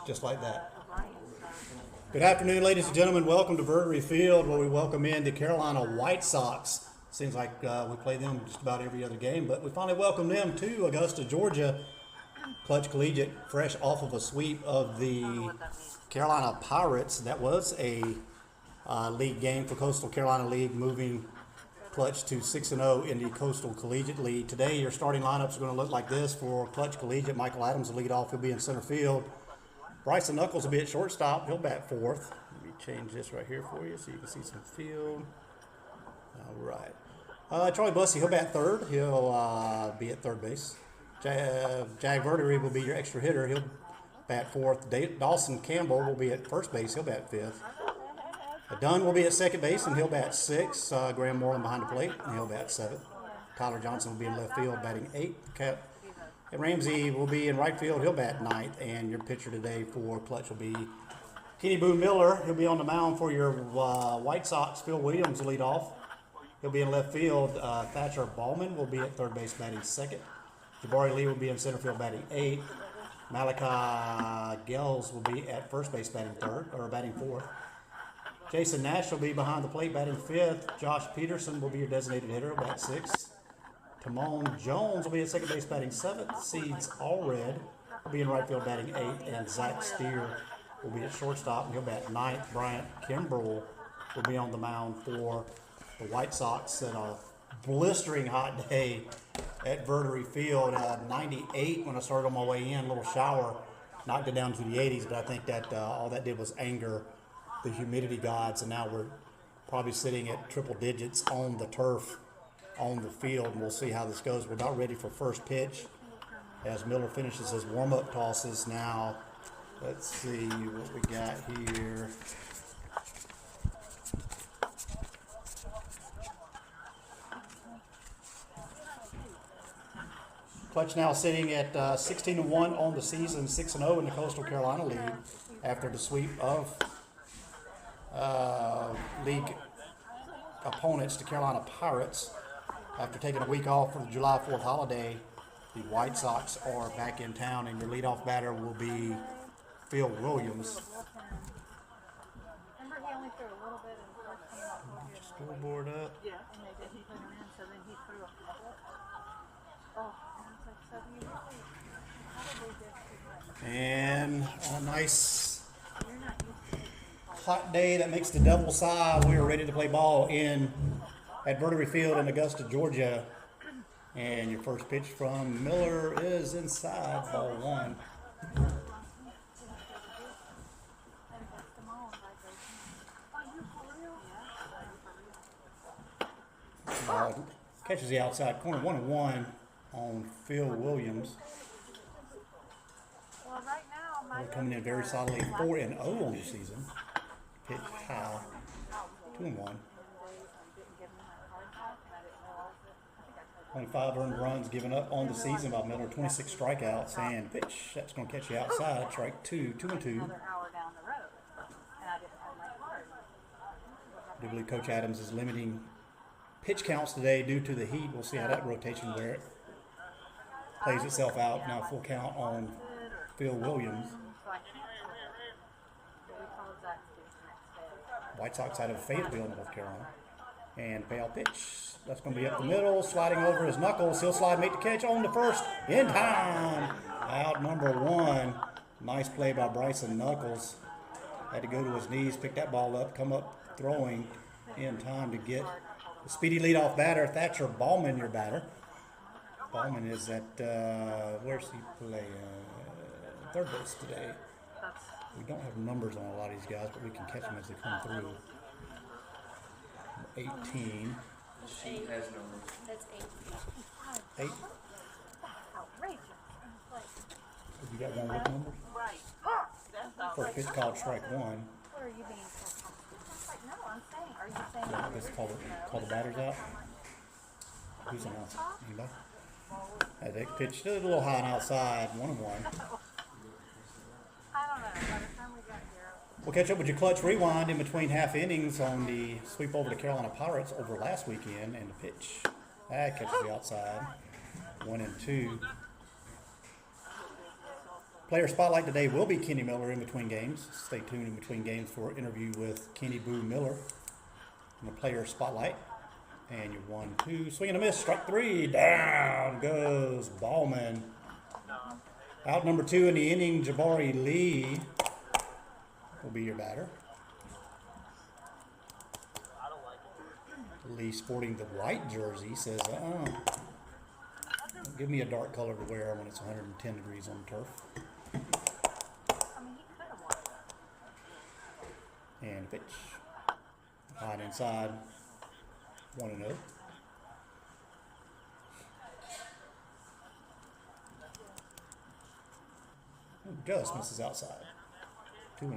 Just like that. Good afternoon, ladies and gentlemen. Welcome to Verdery Field, where we welcome in the Carolina White Sox. Seems like we play them just about every other game, but we finally welcomed them to Augusta, Georgia. Klutch Collegiate, fresh off of a sweep of the Carolina Pirates. That was a league game for Coastal Carolina League, moving Klutch to 6-0 in the Coastal Collegiate League. Today, your starting lineups are going to look like this for Klutch Collegiate. Michael Adams will lead off. He'll be in center field. Bryson Knuckles will be at shortstop. He'll bat fourth. Let me change this right here for you so you can see some field. All right. Charlie Bussey, he'll bat third. He'll be at third base. Jag Verdery will be your extra hitter. He'll bat fourth. Dawson Campbell will be at first base. He'll bat fifth. Dunn will be at second base, and he'll bat sixth. Graham Moreland behind the plate, and he'll bat seventh. Tyler Johnson will be in left field, batting eighth. And Ramsey will be in right field. He'll bat ninth. And your pitcher today for Klutch will be Kenny Boo Miller. He'll be on the mound for your White Sox. Phil Williams will lead off. He'll be in left field. Thatcher Ballman will be at third base, batting second. Jabari Lee will be in center field, batting eighth. Malachi Gels will be at first base, batting fourth. Jason Nash will be behind the plate, batting fifth. Josh Peterson will be your designated hitter, bat sixth. Timon Jones will be at second base, batting seventh. Seeds Allred will be in right field, batting eighth. And Zach Steer will be at shortstop, and he'll bat ninth. Bryant Kimbrell will be on the mound for the White Sox in a blistering hot day at Verdery Field. 98 when I started on my way in. A little shower knocked it down to the 80s, but I think that all that did was anger the humidity gods, and now we're probably sitting at triple digits on the turf on the field, and we'll see how this goes. We're about ready for first pitch as Miller finishes his warm-up tosses. Now, let's see what we got here. Klutch now sitting at 16-1 on the season, 6-0 in the Coastal Carolina League after the sweep of league opponents, the Carolina Pirates. After taking a week off for the July 4th holiday, the White Sox are back in town, and your leadoff batter will be Phil Williams. Remember he only threw a little bit and first came up. Just scoreboard up. Yeah, and they didn't put him in, so then he threw a couple. Oh, and it's like, so you really probably did too much. And a nice You're not used to it. hot day that makes the devil sigh. We are ready to play ball at Verdery Field in Augusta, Georgia. And your first pitch from Miller is inside, ball one. Catches the outside corner, 1-1 on Phil Williams. Well, right now, my We're coming in very solidly, 4-0 on the season. Pitch high, 2-1. Only 5 earned runs given up on the season by Miller, 26 strikeouts, and pitch. That's going to catch you outside. Strike 2, 2-2. another hour down the road, and I didn't have my card. I do believe Coach Adams is limiting pitch counts today due to the heat. We'll see how that rotation where it plays itself out. Now full count on Phil Williams. So I can't. So we called Zach to do the next day. White Sox out of Fayetteville, North Carolina. And payout pitch. That's going to be up the middle, sliding over his knuckles. He'll slide, make the catch on the first, in time. Out number one. Nice play by Bryson Knuckles. Had to go to his knees, pick that ball up, come up throwing in time to get the speedy leadoff batter, Thatcher Ballman, your batter. Ballman is at, where's he play? Third base today. We don't have numbers on a lot of these guys, but we can catch them as they come through. 18. She has numbers. That's 8. 8. Outrageous. You got one with numbers? Right. First pitch called strike one. What are you being so like, no, I'm saying, are you saying I guess call the batters out. Who's announcing? Anybody? They pitched a little high and outside, 1-1. I don't know. By the time we got here, We'll catch up with your Clutch Rewind in between half innings on the sweep over the Carolina Pirates over last weekend and the pitch. That catches the outside. 1-2. Player spotlight today will be Kenny Miller in between games. Stay tuned in between games for an interview with Kenny Boo Miller in the player spotlight. And your 1-2. Swing and a miss. Strike 3. Down goes Ballman. Out number 2 in the inning, Jabari Lee will be your batter. Lee sporting the white jersey says, give me a dark color to wear when it's 110 degrees on the turf. And pitch. High and inside. 1-0. Just misses outside. 2-0.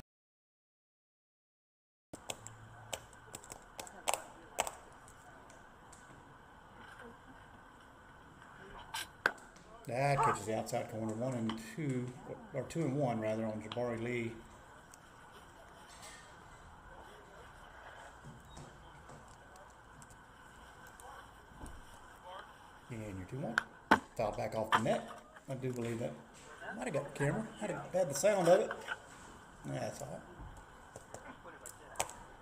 That catches the outside corner. 1-2, or 2-1 rather, on Jabari Lee. And your 2-1. Foul back off the net. I do believe that. Might have got the camera. Had the sound of it. That's all right.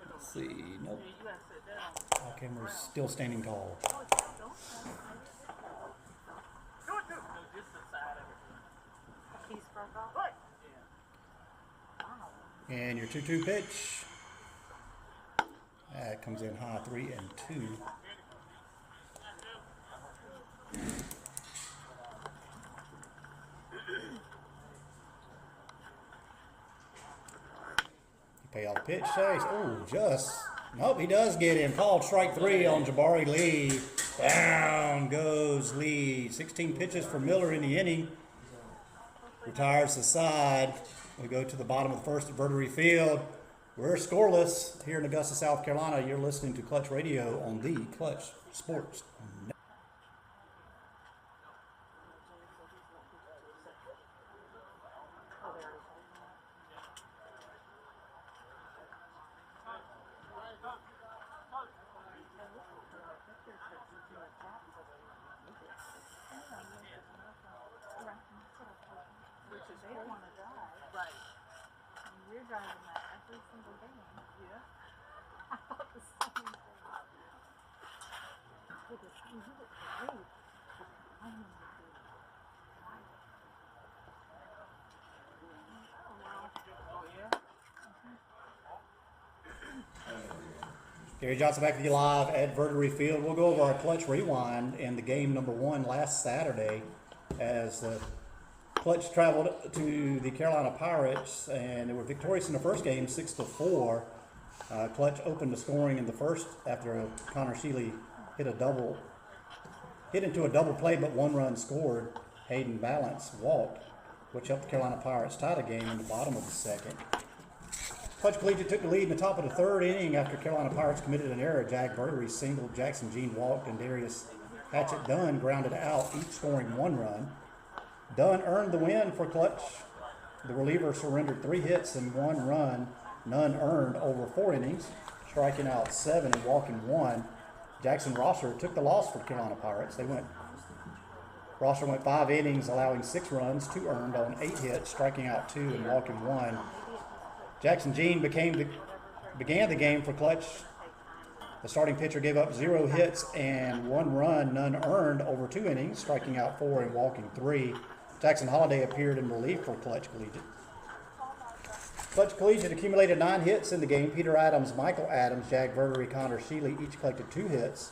Let's see. Nope. Our camera's still standing tall. And your 2-2 pitch. That comes in high. 3-2. Payoff pitch. Nope, he does get in. Called strike 3 on Jabari Lee. Down goes Lee. 16 pitches for Miller in the inning. Retires the side. We go to the bottom of the first at Verdery Field. We're scoreless here in Augusta, South Carolina. You're listening to Clutch Radio on the Clutch Sports Network. Gary Johnson back with you live at Verdery Field. We'll go over our Clutch Rewind in the game number 1 last Saturday as the Clutch traveled to the Carolina Pirates, and they were victorious in the first game, 6-4. Clutch opened the scoring in the first after Connor Sheely hit into a double play, but 1 run scored. Hayden Balance walked, which helped the Carolina Pirates tie the game in the bottom of the second. Klutch Collegiate took the lead in the top of the third inning after Carolina Pirates committed an error. Jack Verdery singled, Jackson Jean walked, and Darius Hatchet Dunn grounded out, each scoring 1 run. Dunn earned the win for Klutch. The reliever surrendered 3 hits and 1 run, none earned, over 4 innings, striking out 7 and walking 1. Jackson Rosser took the loss for the Carolina Pirates. Rosser went 5 innings, allowing 6 runs, 2 earned on 8 hits, striking out 2 and walking 1. Jackson Jean began the game for Klutch. The starting pitcher gave up 0 hits and 1 run, none earned, over 2 innings, striking out 4 and walking 3. Jackson Holliday appeared in relief for Klutch Collegiate. Klutch Collegiate accumulated 9 hits in the game. Peter Adams, Michael Adams, Jack Verdery, Connor Sheely each collected 2 hits.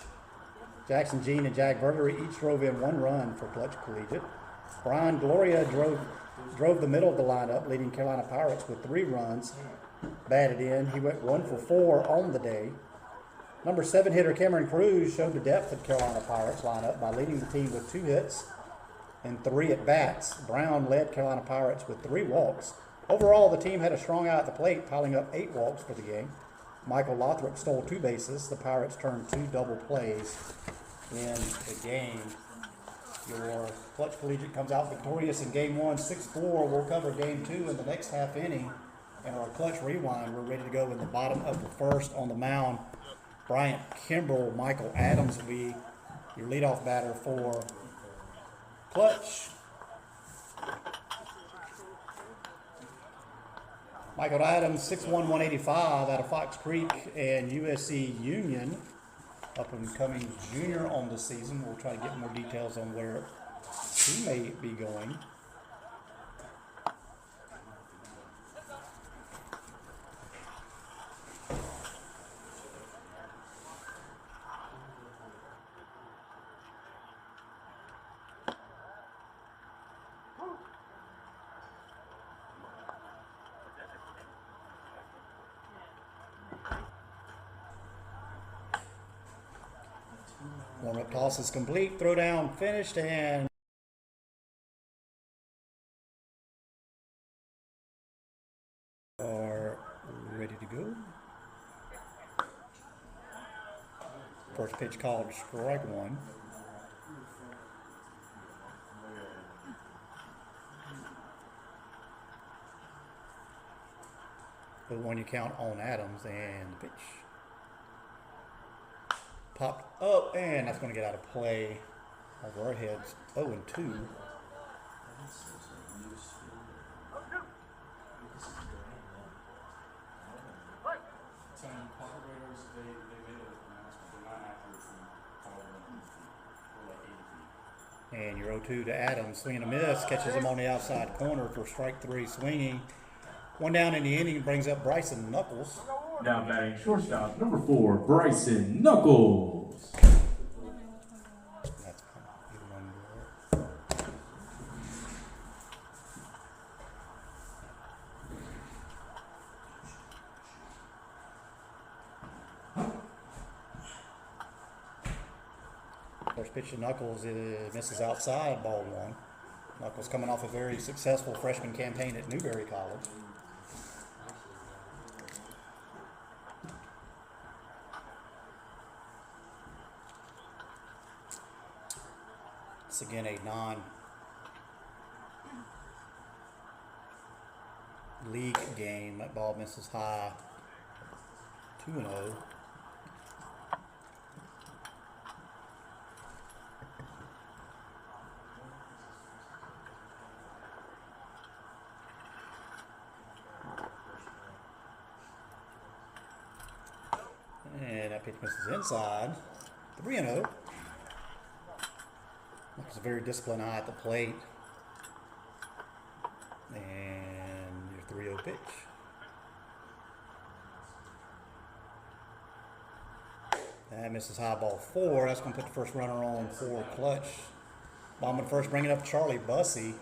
Jackson Jean and Jack Verdery each drove in 1 run for Klutch Collegiate. Brian Gloria drove the middle of the lineup, leading Carolina Pirates with 3 runs batted in. He went 1 for 4 on the day. Number 7 hitter Cameron Cruz showed the depth of Carolina Pirates lineup by leading the team with 2 hits and 3 at-bats. Brown led Carolina Pirates with 3 walks. Overall, the team had a strong eye at the plate, piling up 8 walks for the game. Michael Lothrop stole 2 bases. The Pirates turned 2 double plays in the game. Your Klutch Collegiate comes out victorious in Game 1, 6-4. We'll cover Game 2 in the next half inning And our Klutch rewind, we're ready to go in the bottom of the first on the mound. Bryant Kimbrell, Michael Adams will be your leadoff batter for Klutch. Michael Adams, 6'1", 185 out of Fox Creek and USC Union. Up and coming junior on the season. We'll try to get more details on where he may be going. Warm-up toss is complete. Throw down finished and are ready to go. First pitch called strike one. The one you count on Adams and the pitch. Popped up, and that's going to get out of play over our heads. 0-2. And your 0-2 to Adams. Swing and a miss. Catches him on the outside corner for strike three. Swinging. One down in the inning brings up Bryson Knuckles. Now batting shortstop, number 4, Bryson Knuckles. That's fine. First pitch to Knuckles, it misses outside, ball one. Knuckles coming off a very successful freshman campaign at Newberry College. It's again a non-league game. That ball misses high. 2-0. And that pitch misses inside. 3-0. It's a very disciplined eye at the plate. And your 3-0 pitch. That misses high, ball 4. That's going to put the first runner on for Klutch. Bottom of the first, bringing up Charlie Bussey.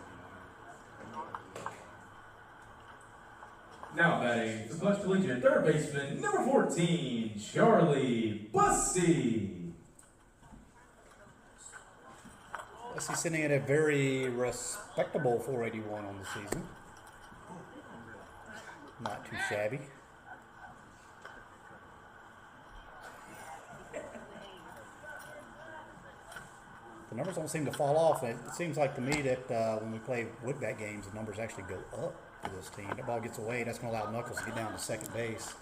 Now batting the Klutch Collegiate third baseman, number 14, Charlie Bussey. Bussey sitting at a very respectable 481 on the season. Not too shabby. The numbers don't seem to fall off. It seems like to me that when we play woodbat games, the numbers actually go up for this team. That ball gets away. That's going to allow Knuckles to get down to second base.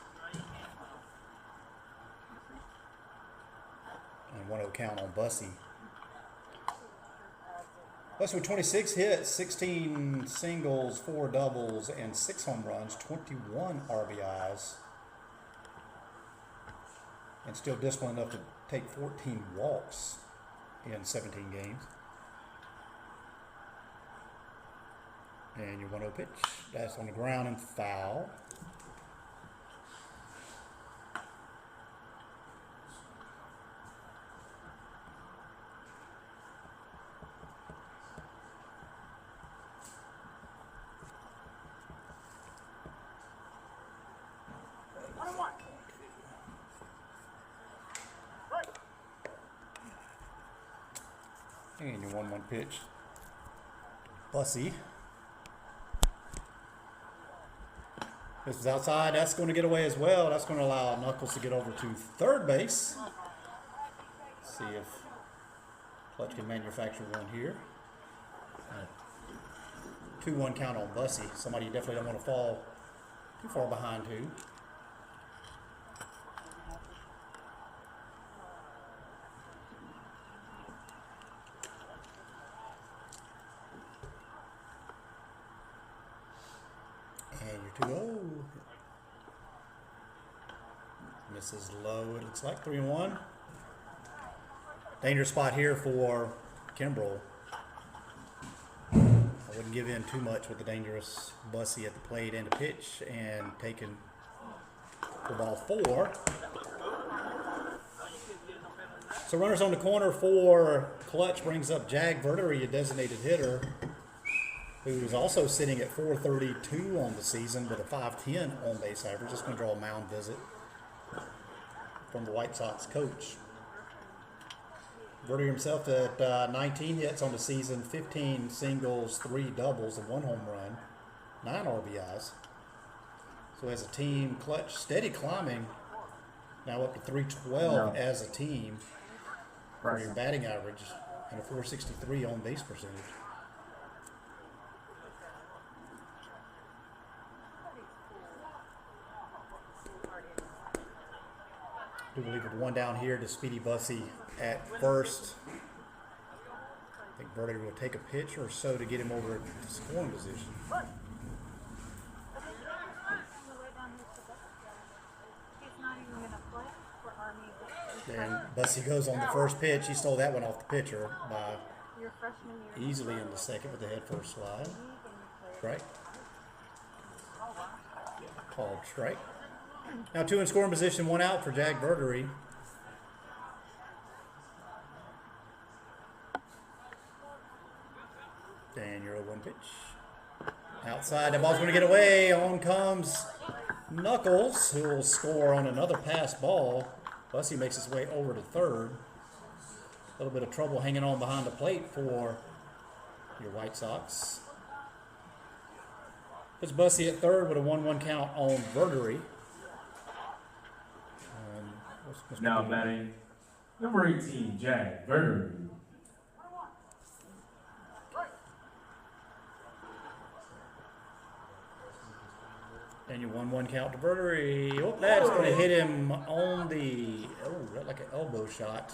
And 1-0 count on Bussey. Bussey with 26 hits, 16 singles, 4 doubles, and 6 home runs, 21 RBIs. And still disciplined enough to take 14 walks in 17 games. And your 1-0 pitch. That's on the ground and foul. And your 1-1 pitch. Bussey. This is outside. That's going to get away as well. That's going to allow Knuckles to get over to third base. See if Klutch can manufacture one here. 2-1 count on Bussey. Somebody you definitely don't want to fall Too far behind too. And you're too low. Misses low. It looks like 3-1. Dangerous spot here for Kimbrell. I wouldn't give in too much with the dangerous Bussy at the plate and the pitch, and taking for ball 4. So runners on the corner for Klutch brings up Jag Verdery, a designated hitter, who is also sitting at .432 on the season with a .510 on base average. Just going to draw a mound visit from the White Sox coach. Verdery himself at 19 hits on the season, 15 singles, 3 doubles, and 1 home run, 9 RBIs. So as a team, Klutch steady climbing, now up to 312 as a team for your batting average and a .463 on base percentage. Do believe with 1 down here to Speedy Bussy at first. I think Verdery will take a pitch or so to get him over to scoring position. And Bussy goes on the first pitch. He stole that one off the pitcher by easily in the second with the head first slide. Strike. Called strike. Now 2 in scoring position, 1 out for Jag Verdery. And your 0-1 pitch. Outside, that ball's going to get away. On comes Knuckles, who will score on another pass ball. Bussy makes his way over to third. A little bit of trouble hanging on behind the plate for your White Sox. Puts Bussy at third with a 1-1 count on Verdery. Now batting number 18, Jag Verdery. And your 1-1 count to Verdery. Oh, that's going to hit him on the, like an elbow shot.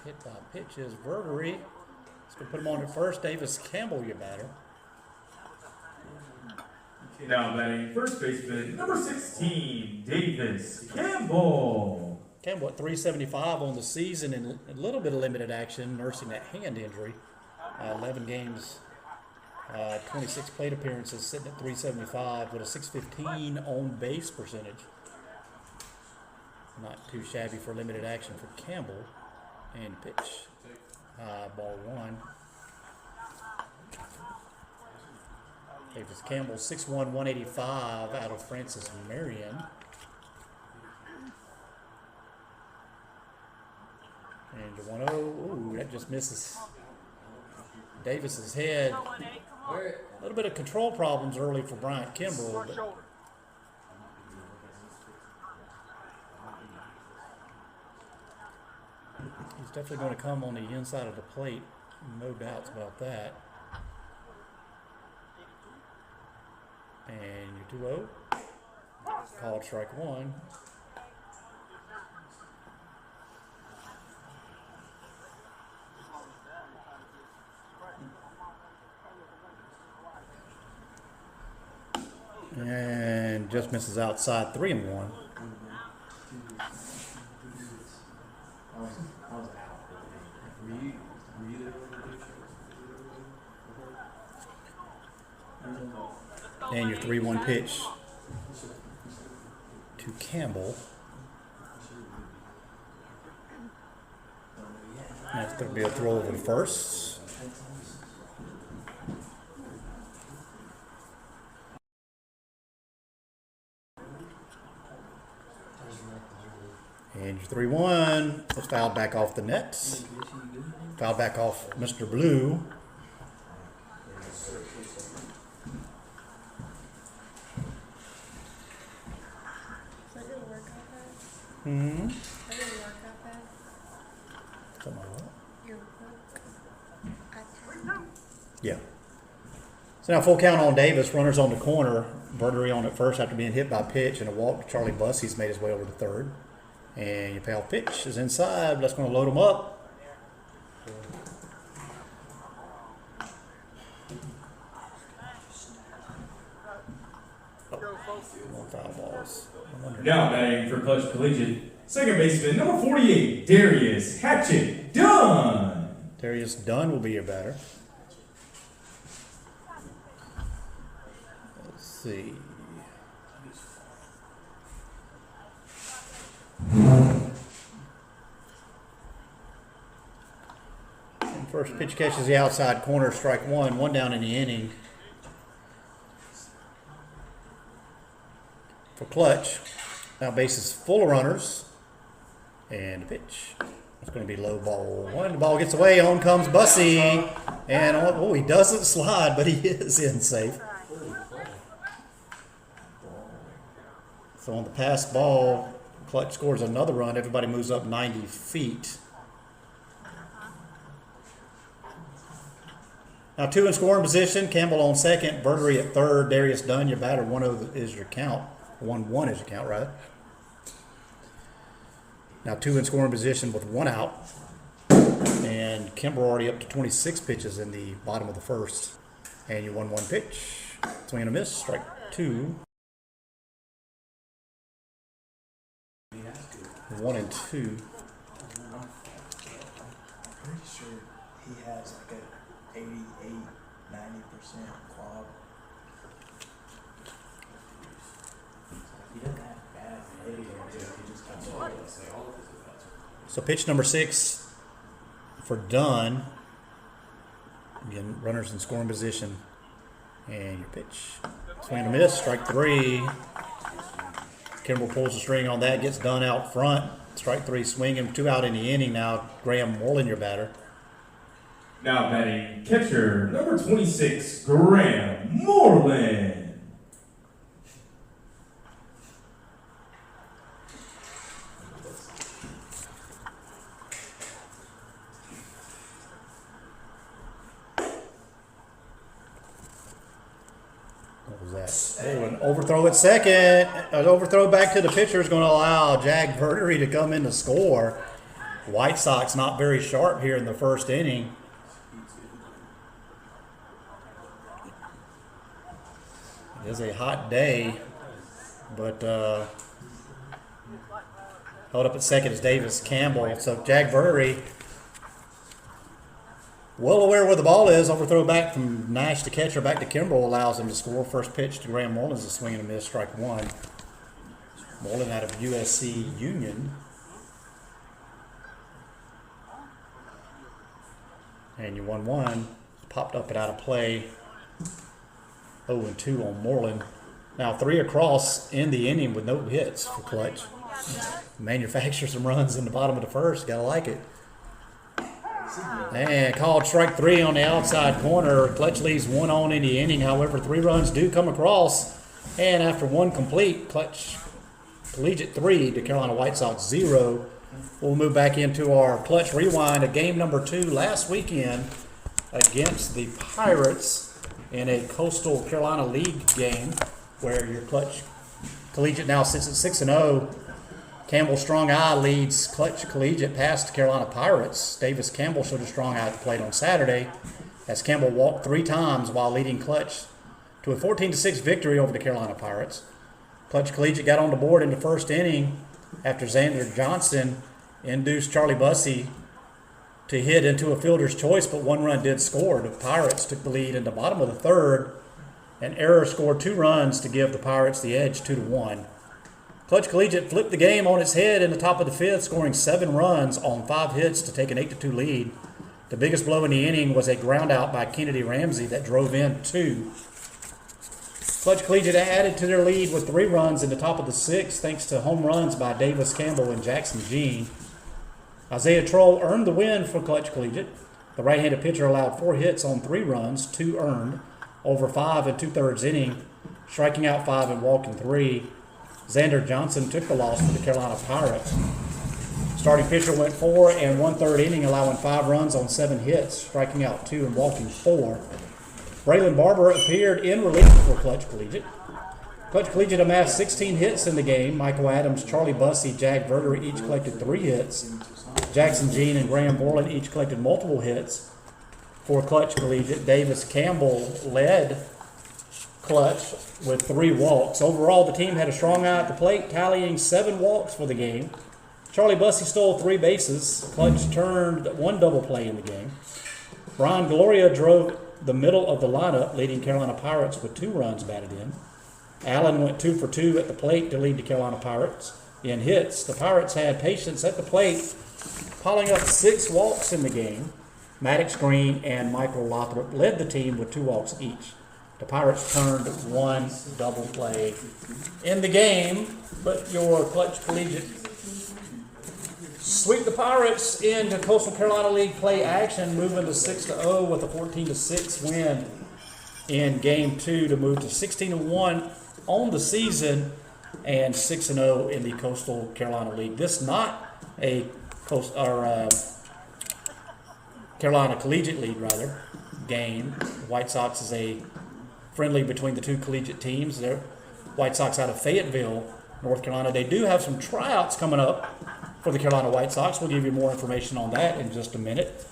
Hit by pitches. Verdery. It's going to put him on at first. Davis Campbell, your batter. Now batting first baseman number 16, Davis Campbell. Campbell at .375 on the season and a little bit of limited action, nursing that hand injury. 11 games, 26 plate appearances, sitting at .375 with a .615 on base percentage. Not too shabby for limited action for Campbell. And pitch. Ball 1. Davis Campbell, 6'1", 185 out of Francis Marion. And the 1-0, ooh, that just misses Davis's head. A little bit of control problems early for Bryant Kimbrell. But he's definitely going to come on the inside of the plate. No doubts about that. And your 2-0. Called strike 1. And just misses outside, 3-1. And your 3-1 pitch to Campbell. That's going to be a throw over to first. And your 3-1 was fouled back off the net. Fouled back off Mr. Blue. Mm-hmm. That didn't work out bad. Something like that. Your work iPad. Yeah. So now full count on Davis. Runners on the corner. Verdery on at first after being hit by pitch, and a walk to Charlie Bussey's made his way over to third. And your payoff pitch is inside. That's going to load him up. More foul balls. Now batting for Klutch Collegiate, second baseman number 48, Darius Hatchet Dunn. Darius Dunn will be your batter. Let's see. And first pitch catches the outside corner, strike one. One down in the inning. For Klutch, now base is full of runners. And the pitch. It's going to be low ball one. The ball gets away. On comes Bussey. And oh, he doesn't slide, but he is in safe. So on the pass ball, Klutch scores another run. Everybody moves up 90 feet. Now 2 in scoring position. Campbell on second. Verdery at third. Darius Dunn, your batter. 1-0 is your count. 1-1 is your count, rather. Now 2 in scoring position with 1 out. And Kimber already up to 26 pitches in the bottom of the first. And your 1-1 pitch. Swing and a miss. Strike 2. 1 and 2. I'm pretty sure he has like a 88, 90% quad. He doesn't have bad hitting, he just comes over. So pitch number 6 for Dunn. Again, runners in scoring position. And your pitch. Swing and a miss. Strike 3. Kimbrell pulls the string on that. Gets Dunn out front. Strike 3 swinging. 2 out in the inning now. Graham Moreland, your batter. Now batting catcher number 26, Graham Moreland. What was that? Oh, an overthrow at second. An overthrow back to the pitcher is going to allow Jag Verdery to come in to score. White Sox not very sharp here in the first inning. It is a hot day, but held up at second is Davis Campbell. So Jag Verdery, well aware where the ball is. Overthrow back from Nash to catcher, back to Kimbrell, allows him to score. First pitch to Graham Moreland is a swing and a miss, strike 1. Moreland out of USC Union. And you 1-1, popped up and out of play. 0-2 on Moreland. Now 3 across in the inning with no hits for Klutch. Manufacture some runs in the bottom of the first. Gotta like it. And called strike 3 on the outside corner. Klutch leaves 1 on in the inning. However, 3 runs do come across. And after 1 complete, Klutch Collegiate 3 to Carolina White Sox 0. We'll move back into our Klutch Rewind at game number 2 last weekend against the Pirates in a Coastal Carolina League game where your Klutch Collegiate now sits at 6-0. Campbell Strong Eye leads Klutch Collegiate past Carolina Pirates. Davis Campbell showed a strong eye at the plate on Saturday as Campbell walked 3 times while leading Klutch to a 14-6 victory over the Carolina Pirates. Klutch Collegiate got on the board in the first inning after Xander Johnson induced Charlie Bussey to hit into a fielder's choice, but 1 run did score. The Pirates took the lead in the bottom of the third, and Error scored 2 runs to give the Pirates the edge 2-1. Klutch Collegiate flipped the game on its head in the top of the 5th, scoring 7 runs on 5 hits to take an 8-2 lead. The biggest blow in the inning was a ground out by Kennedy Ramsey that drove in 2. Klutch Collegiate added to their lead with 3 runs in the top of the 6th thanks to home runs by Davis Campbell and Jackson Jean. Isaiah Troll earned the win for Klutch Collegiate. The right-handed pitcher allowed 4 hits on 3 runs, 2 earned, over 5 2/3 inning, striking out 5 and walking 3. Xander Johnson took the loss for the Carolina Pirates. Starting pitcher went 4 1/3 inning, allowing 5 runs on 7 hits, striking out 2 and walking 4. Braylon Barber appeared in relief for Klutch Collegiate. Klutch Collegiate amassed 16 hits in the game. Michael Adams, Charlie Bussey, Jack Verder each collected 3 hits. Jackson Jean and Graham Borland each collected multiple hits for Klutch Collegiate. Davis Campbell led Klutch with 3 walks. Overall, the team had a strong eye at the plate, tallying 7 walks for the game. Charlie Bussey stole 3 bases. Klutch turned 1 double play in the game. Brian Gloria drove the middle of the lineup, leading Carolina Pirates with 2 runs batted in. Allen went 2 for 2 at the plate to lead the Carolina Pirates in hits. The Pirates had patience at the plate, piling up 6 walks in the game. Maddox Green and Michael Lothrop led the team with 2 walks each. The Pirates turned 1 double play in the game, but your Klutch Collegiate sweep the Pirates into Coastal Carolina League play action, moving to 6-0 with a 14-6 win in Game 2 to move to 16-1 on the season and 6-0 in the Coastal Carolina League. This not a Carolina Collegiate League game. White Sox is a friendly between the 2 collegiate teams. They're White Sox out of Fayetteville, North Carolina. They do have some tryouts coming up for the Carolina White Sox. We'll give you more information on that in just a minute.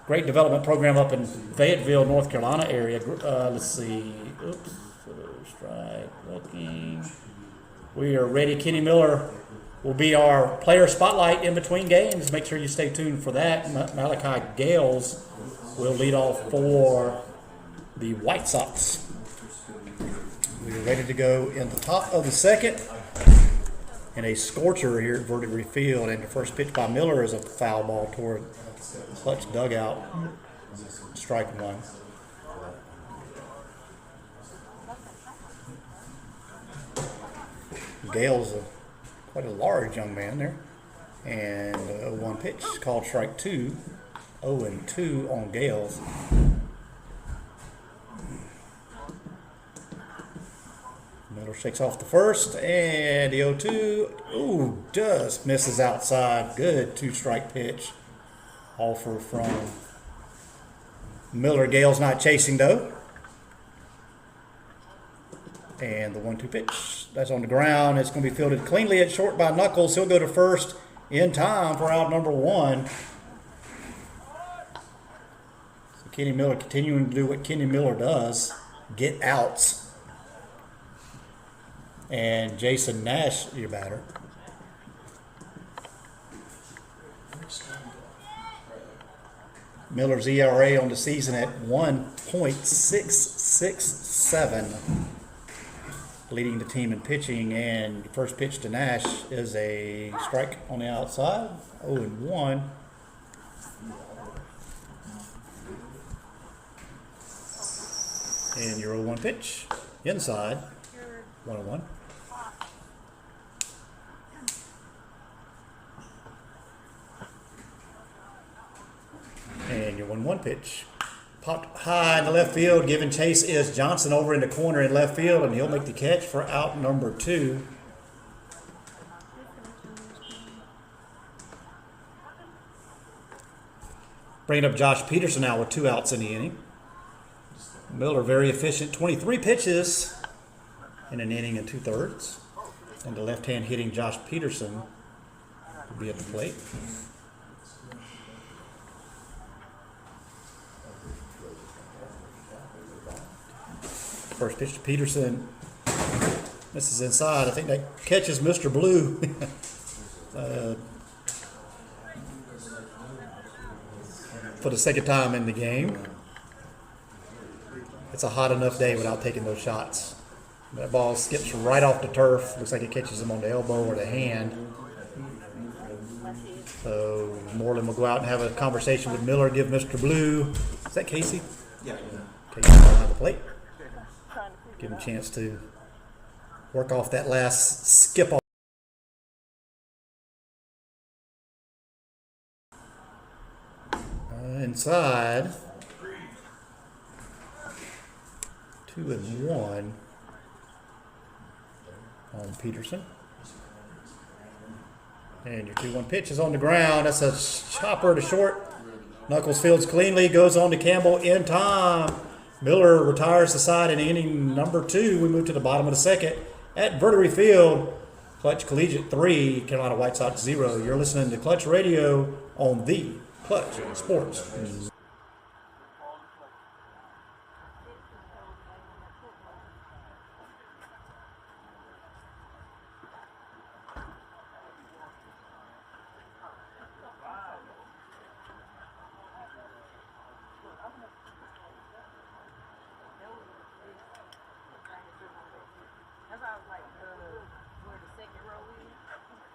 Great development program up in Fayetteville, North Carolina area. Let's see. Oops. Strike. Looking. We are ready. Kenny Miller will be our player spotlight in between games. Make sure you stay tuned for that. Malachi Gales will lead off for the White Sox. We are ready to go in the top of the second. And a scorcher here at Verdigre Field. And the first pitch by Miller is a foul ball toward Klutch dugout. Strike 1. Gale's quite a large young man there. And 0-1 pitch called strike 2. 0-2 on Gale's. Miller shakes off the first, and the 0-2, ooh, just misses outside. Good 2-strike pitch. Offer from Miller. Gale's not chasing, though. And the 1-2 pitch, that's on the ground. It's going to be fielded cleanly at short by Knuckles. He'll go to first in time for out number 1. So Kenny Miller continuing to do what Kenny Miller does, get outs. And Jason Nash, your batter. Miller's ERA on the season at 1.667, leading the team in pitching. And the first pitch to Nash is a strike on the outside, 0-1. And your 0-1 pitch inside, 1-1. And your 1-1 pitch. Popped high in the left field. Giving chase is Johnson over in the corner in left field, and he'll make the catch for out number 2. Bringing up Josh Peterson now with 2 outs in the inning. Miller very efficient. 23 pitches in an inning and 2/3. And the left-hand hitting Josh Peterson will be at the plate. First pitch to Peterson. This is inside. I think that catches Mr. Blue. For the second time in the game. It's a hot enough day without taking those shots. That ball skips right off the turf. Looks like it catches him on the elbow or the hand. So Moreland will go out and have a conversation with Miller, give Mr. Blue. Is that Casey? Yeah. Casey behind the plate. Give him a chance to work off that last skip off. Inside. 2-1 on Peterson. And your 2-1 pitch is on the ground. That's a chopper to short. Knuckles fields cleanly, goes on to Campbell in time. Miller retires the side in inning number 2. We move to the bottom of the second at Verdery Field. Klutch Collegiate 3, Carolina White Sox 0. You're listening to Klutch Radio on the Klutch Sports. That's why I was like, where the second row is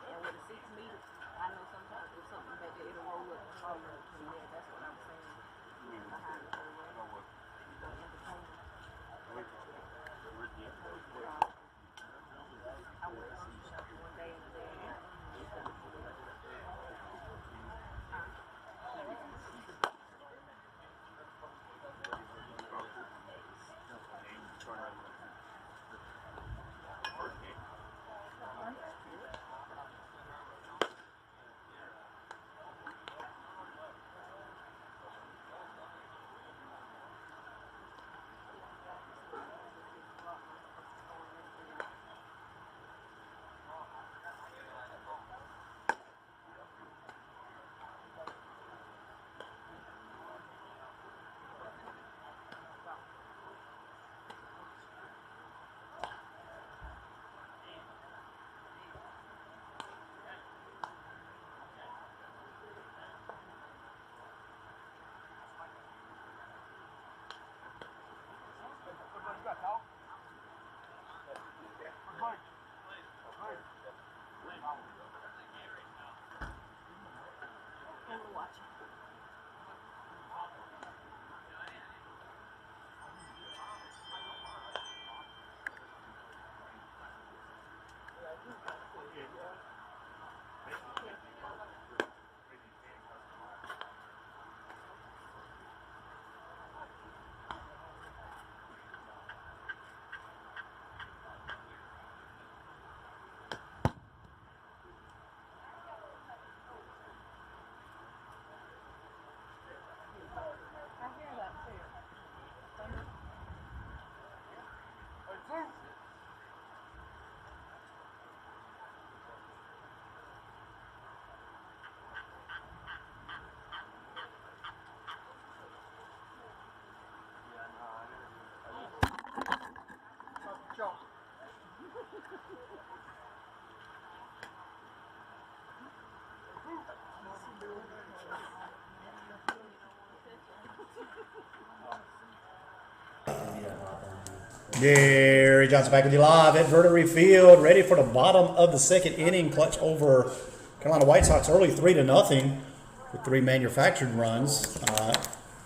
and where the seats meet. I know sometimes there's something back there, it'll roll up over from there. That's what I'm saying. Behind the whole row. Or in between. I went to see shop one day and the day Gary Johnson back with you live at Verdery Field, ready for the bottom of the second inning. Klutch over Carolina White Sox early 3-0 with 3 manufactured runs.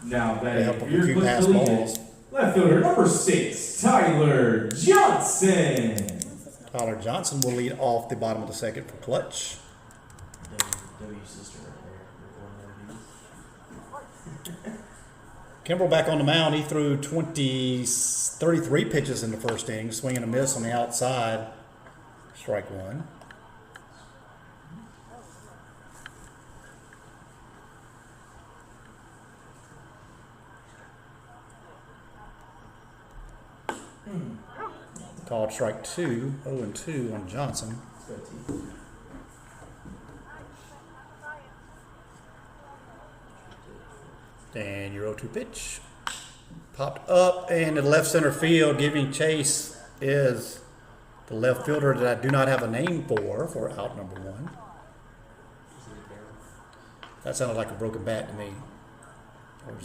Now They help batting with for a few Klutch pass Collegiate, balls. left fielder number 6, Tyler Johnson. Tyler Johnson will lead off the bottom of the second for Klutch. W sister right there. Kimbrell back on the mound. He threw 33 pitches in the first inning, swing and a miss on the outside. Strike 1. Called strike 2, 0-2 on Johnson. And your 0-2 pitch. Popped up and in left center field, giving chase is the left fielder that I do not have a name for out number 1. That sounded like a broken bat to me.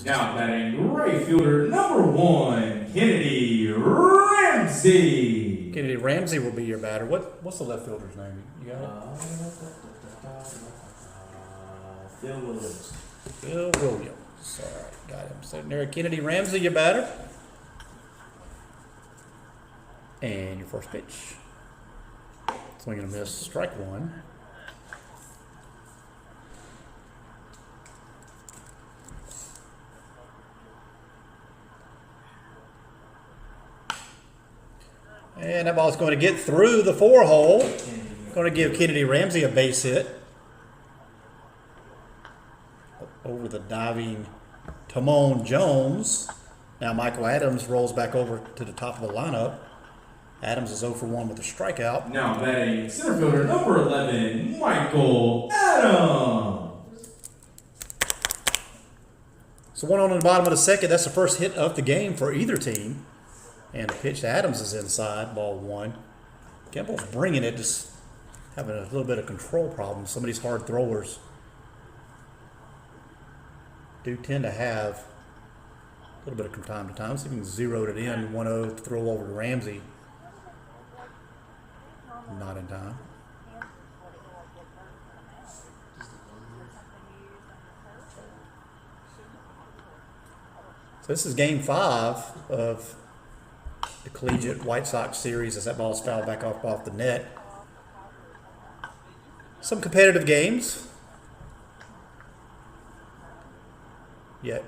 Now batting right fielder number 1, Kennedy Ramsey. Kennedy Ramsey will be your batter. What's the left fielder's name? You got it? Phil Williams. Bill Williams. All right, got him sitting there. Kennedy Ramsey, your batter. And your first pitch. Swing and a miss, strike 1. And that ball's going to get through the 4-hole. Going to give Kennedy Ramsey a base hit. Over with a diving Timon Jones. Now Michael Adams rolls back over to the top of the lineup. Adams is 0 for 1 with a strikeout. Now batting center fielder number 11, Michael Adams. So 1 on in the bottom of the second. That's the first hit of the game for either team. And the pitch to Adams is inside, ball 1. Kimball's bringing it, just having a little bit of control problems. Some of these hard throwers do tend to have a little bit of time to time. See if we can zero it in. 1-0 to throw over to Ramsey. Not in time. So this is game 5 of the Collegiate White Sox series as that ball's fouled back off the net. Some competitive games. Yet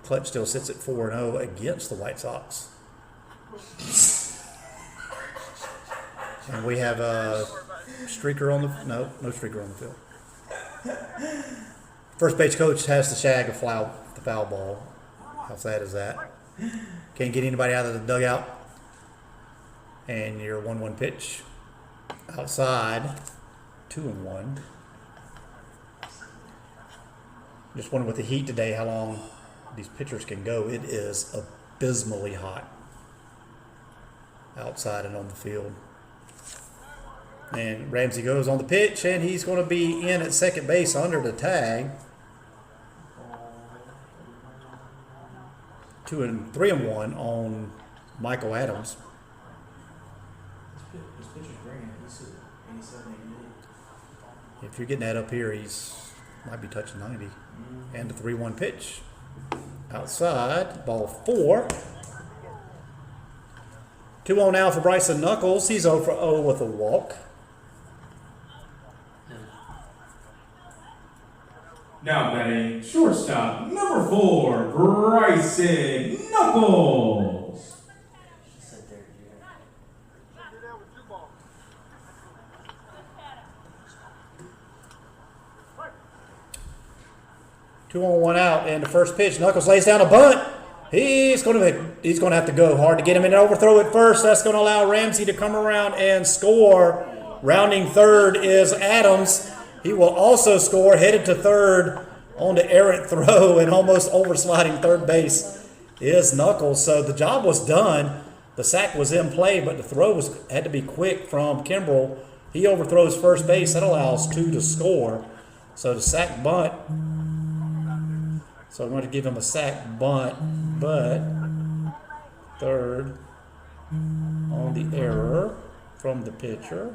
Klutch still sits at 4-0 against the White Sox. And we have a streaker on the no streaker on the field. First base coach has to shag the foul ball. How sad is that? Can't get anybody out of the dugout. And your 1-1 pitch outside, 2-1. Just wondering with the heat today how long these pitchers can go. It is abysmally hot outside and on the field. And Ramsey goes on the pitch, and he's going to be in at second base under the tag. 3-1 on Michael Adams. This pitcher's bringing it. He's 87, 88. If you're getting that up here, he's might be touching 90. And the 3-1 pitch outside, ball 4. 2-0 now for Bryson Knuckles. He's 0 for 0 with a walk. Now batting shortstop number 4, Bryson Knuckles. She said there, yeah. 2-1 out, and the first pitch, Knuckles lays down a bunt. He's going to have to go hard to get him in and overthrow it first. That's going to allow Ramsey to come around and score. Rounding third is Adams. He will also score, headed to third on the errant throw and almost oversliding third base is Knuckles. So the job was done. The sack was in play, but the throw had to be quick from Kimbrell. He overthrows first base. That allows 2 to score. So the sack bunt. So I'm going to give him a sack bunt, but third on the error from the pitcher.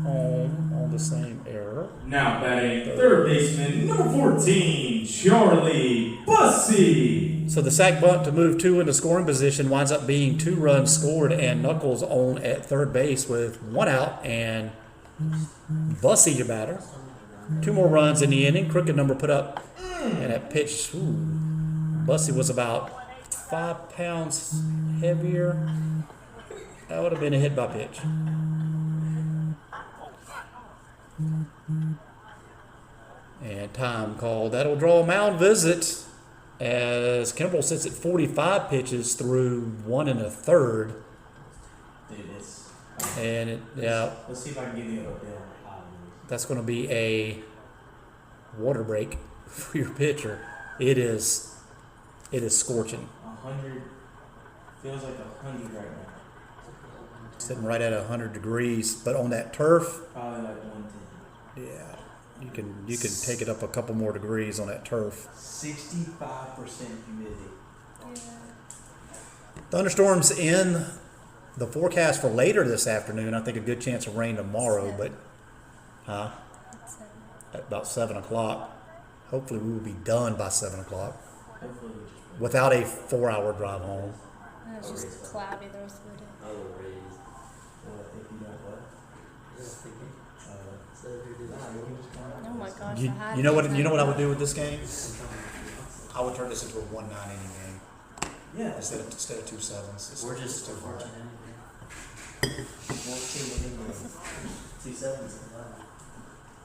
Home on the same error. Now batting third baseman number 14, Charlie Bussey. So the sack bunt to move 2 into scoring position winds up being 2 runs scored, and Knuckles on at third base with 1 out, and Bussey your batter. 2 more runs in the inning. Crooked number put up, and that pitch. Bussey was about 5 pounds heavier. That would have been a hit by pitch. And time called. That'll draw a mound visit as Kimbrell sits at 45 pitches through 1 1/3. Dude, it's. And Let's see if I can give you a bill. that's going to be a water break for your pitcher. It is scorching. 100 feels like 100 right now. Sitting right at 100 degrees, but on that turf, Probably like 110. yeah, you can take it up a couple more degrees on that turf. 65% humidity. Thunderstorms in the forecast for later this afternoon. I think a good chance of rain tomorrow, but at about 7 o'clock. Hopefully we will be done by 7 o'clock Hopefully we just. without a 4-hour drive home. It's just cloudy the rest of the day. If you don't what? Oh my gosh, You, I had you know what I would do with this game? I would turn this into a 1-9 inning game Yeah. instead of 2 sevens. We're just too hard. 2 sevens.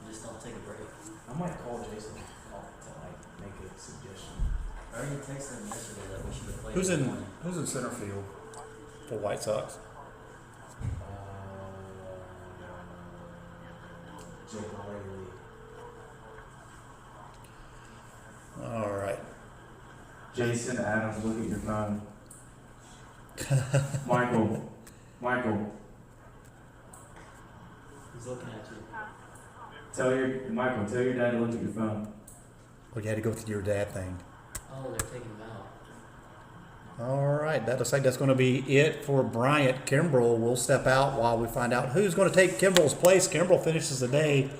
Just don't take a break. I might call Jason. Call make a suggestion. I already texted him yesterday that we should have played. Who's in center field for White Sox? Jake O'Reilly. All right. Jason Adams, look at your phone. Michael, He's looking at you. tell your dad to look at your phone. We had to go through your dad thing. Oh, they're taking him out. All right, that looks like that's going to be it for Bryant. Kimbrell will step out while we find out who's going to take Kimbrell's place. Kimbrell finishes the day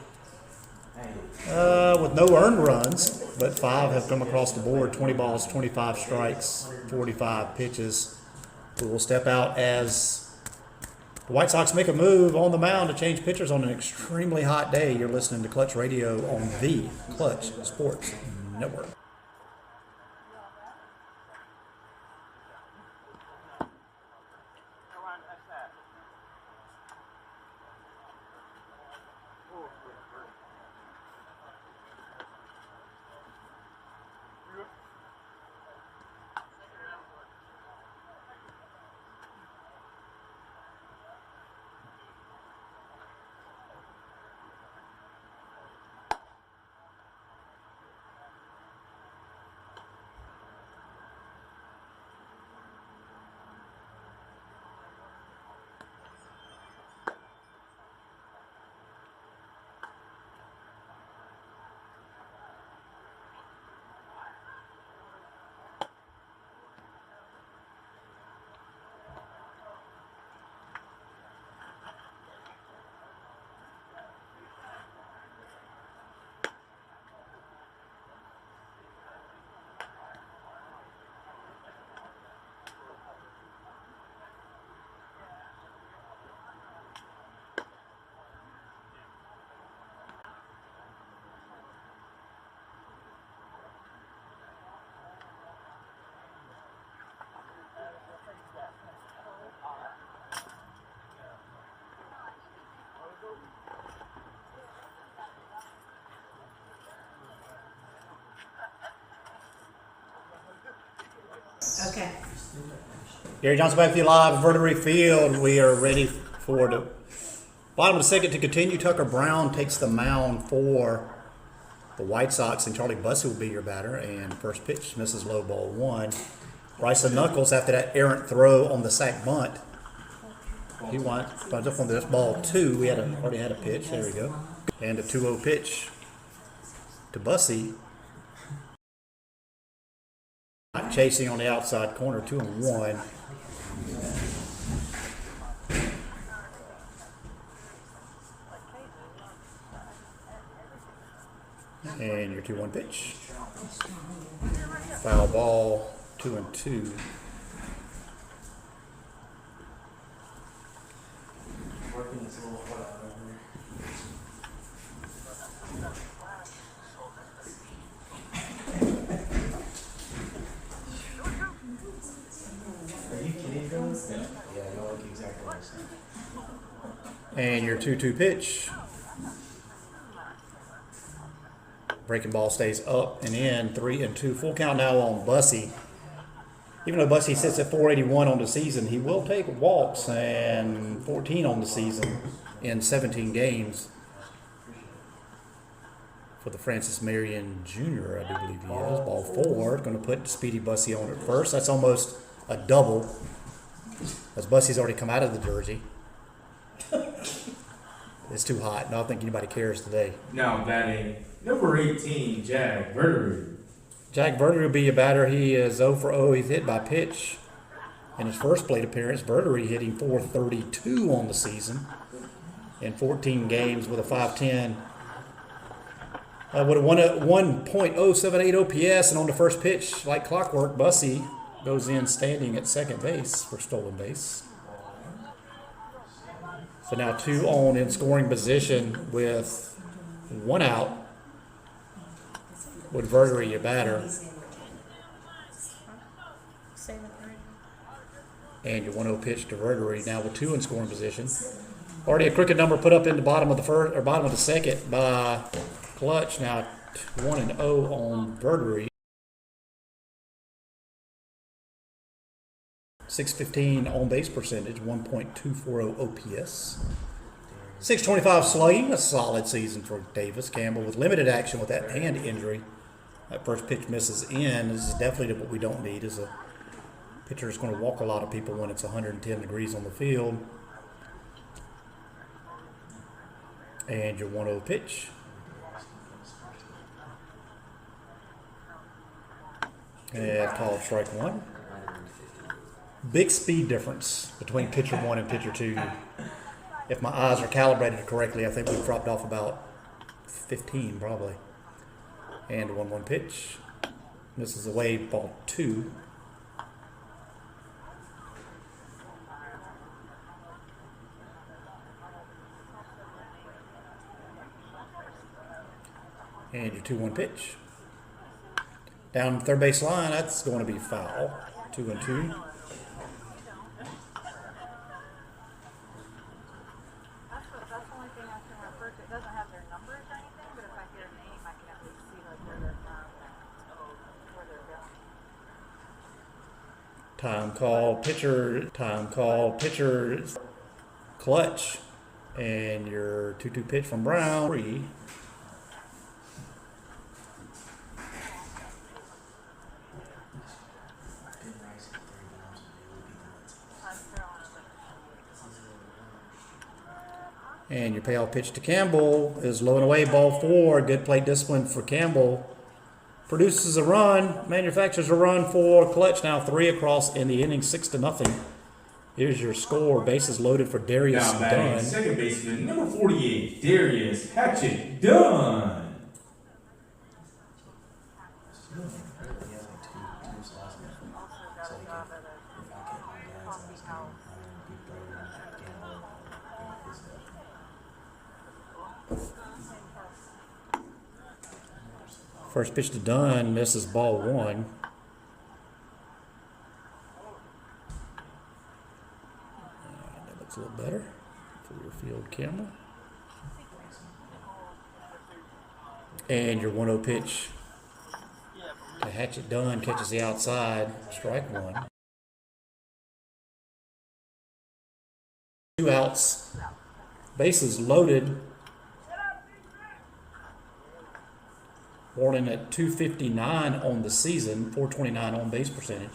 with no earned runs, but 5 have come across the board. 20 balls, 25 strikes, 45 pitches. Who will step out as the White Sox make a move on the mound to change pitchers on an extremely hot day. You're listening to Klutch Radio on the Klutch Sports Network. Okay. Gary Johnson back with you live at Vertery Field. We are ready for the bottom of the second to continue. Tucker Brown takes the mound for the White Sox, and Charlie Bussey will be your batter. And first pitch misses low, ball 1. Bryson Knuckles, after that errant throw on the sack bunt, he winds up on this ball 2. We already had a pitch. There we go. And a 2-0 pitch to Bussey. Chasing on the outside corner, 2-1. And your 2-1 pitch. Foul ball, 2-2. Working this little foot out over here. Are you kidding, bro? Yeah, y'all look exactly like the same. And your 2-2 pitch. Breaking ball stays up and in, 3-2. Full count now on Bussey. Even though Bussey sits at 481 on the season, he will take walks, and 14 on the season in 17 games for the Francis Marion Jr., I do believe he is. Ball 4, going to put Speedy Bussey on at first. That's almost a double, as Bussey's already come out of the jersey. It's too hot. I don't think anybody cares today. Now batting number 18, Jack Verdery. Jack Verdery will be a batter. He is 0 for 0. He's hit by pitch in his first plate appearance. Verdery hitting .432 on the season in 14 games with a 5.10. With a 1.078 OPS, and on the first pitch, like clockwork, Bussey goes in standing at second base for stolen base. So now 2 on in scoring position with 1 out. With Verdery, a batter, Same with her. and your 1-0 pitch to Verdery. Now with 2 in scoring position. Already a crooked number put up in the bottom of the first or bottom of the second by Klutch. Now 1-0 on Verdery. 615 on base percentage, 1.240 OPS. 625 slugging, a solid season for Davis Campbell with limited action with that hand injury. That first pitch misses in. This is definitely what we don't need. Is a pitcher is going to walk a lot of people when it's 110 degrees on the field. And your 1-0 pitch. And called strike one. Big speed difference between pitcher one and pitcher two. If my eyes are calibrated correctly, I think we've dropped off about 15 probably. And a 1-1 pitch. This is away, ball 2. And your 2-1 pitch. Down third base line, that's going to be foul. 2-2. That's the only thing I can refer to. It doesn't have their numbers or anything, but if I hear a name, I can at least see like where they're from, where they're going. Time call, pitcher. Time call, pitcher. Klutch. And your 2-2 pitch from Brown. 3. And your payoff pitch to Campbell is low and away, ball 4. Good plate discipline for Campbell. Produces a run, manufactures a run for Klutch. Now 3 across in the inning, 6-0. Here's your score. Bases loaded for Darius Now batting Dunn. second baseman, number 48, Darius Hatchet Dunn. First pitch to Dunn, misses ball 1. That looks a little better for your field camera. And your 1-0 pitch to Hatchet Dunn, catches the outside, strike 1. 2 outs, bases loaded. Moreland at 259 on the season, 429 on base percentage.